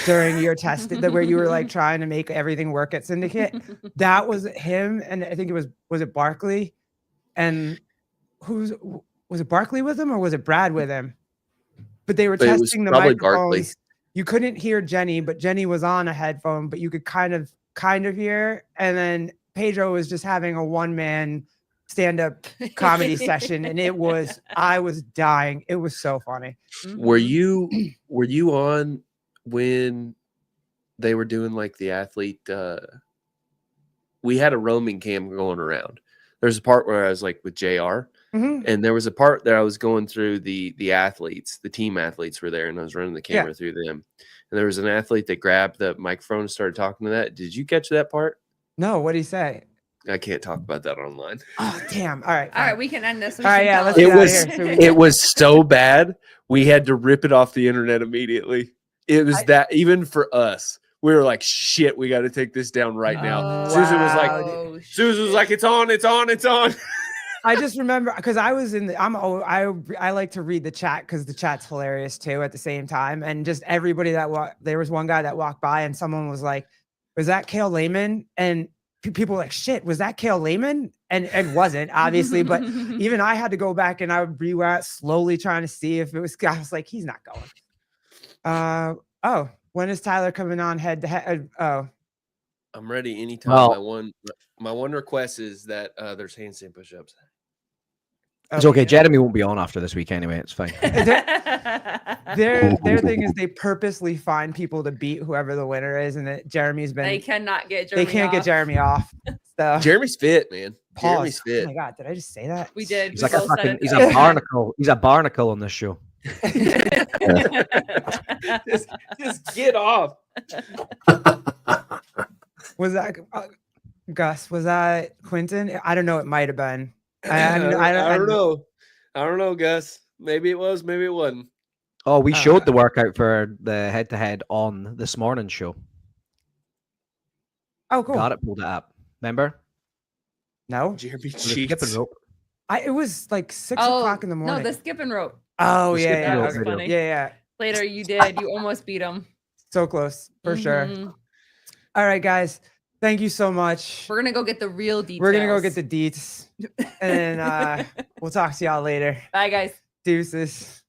during your test where you were like trying to make everything work at Syndicate. That was him, and I think was it Barkley? And was it Barkley with him or was it Brad with him? But they were But it was testing the probably microphones. Barkley. You couldn't hear Jenny, but Jenny was on a headphone, but you could kind of hear. And then Pedro was just having a one-man stand-up comedy session, and I was dying. It was so funny. Were you on when they were doing like the athlete? We had a roaming cam going around. There's a part where I was like with JR, and there was a part that I was going through the athletes, the team athletes were there, and I was running the camera through them. And there was an athlete that grabbed the microphone and started talking to that. Did you catch that part? No, what'd he say? I can't talk about that online. Oh, damn. All right. All right, we can end this. All right, yeah, let's It get out of was here. So it was so bad we had to rip it off the internet immediately. It was that even for us, we were like, shit, we got to take this down right now. Susan was like, it's on. I just remember because I was in the I like to read the chat because the chat's hilarious too at the same time. And just everybody there was one guy that walked by and someone was like, was that Kale Lehman? And people were like, shit, was that Kale Lehman? And it wasn't, obviously, but even I had to go back and I would rewind slowly trying to see if it was. I was like, he's not going. When is Tyler coming on head to head? Oh, I'm ready anytime. Well, my one request is that there's handstand push-ups. it's okay. Jeremy won't be on after this week anyway. It's fine. Their thing is they purposely find people to beat whoever the winner is, and that Jeremy's been. They cannot get Jeremy. They can't get Jeremy off. So Jeremy's fit, man. pause. Jeremy's fit. Oh my god, did I just say that? We did. He's We like a both said fucking. it. He's a barnacle. He's a barnacle on this show. Just get off. Was that Gus? Was that Quentin? I don't know. It might have been. I don't know. I don't know, Gus. Maybe it was. Maybe it wasn't. Oh, we showed the workout for the head-to-head on this morning show. Oh, cool. Got it, pulled it up. Remember? No, Jeremy The skipping cheats. rope. it was like 6 o'clock in the morning. No, the skipping rope. Oh The yeah, skipping yeah, rope That was okay. funny. Yeah. Later, you did. You almost beat him. So close for sure. Mhm. All right, guys. Thank you so much. We're gonna go get the real details. We're gonna go get the deets, and we'll talk to y'all later. Bye, guys. Deuces.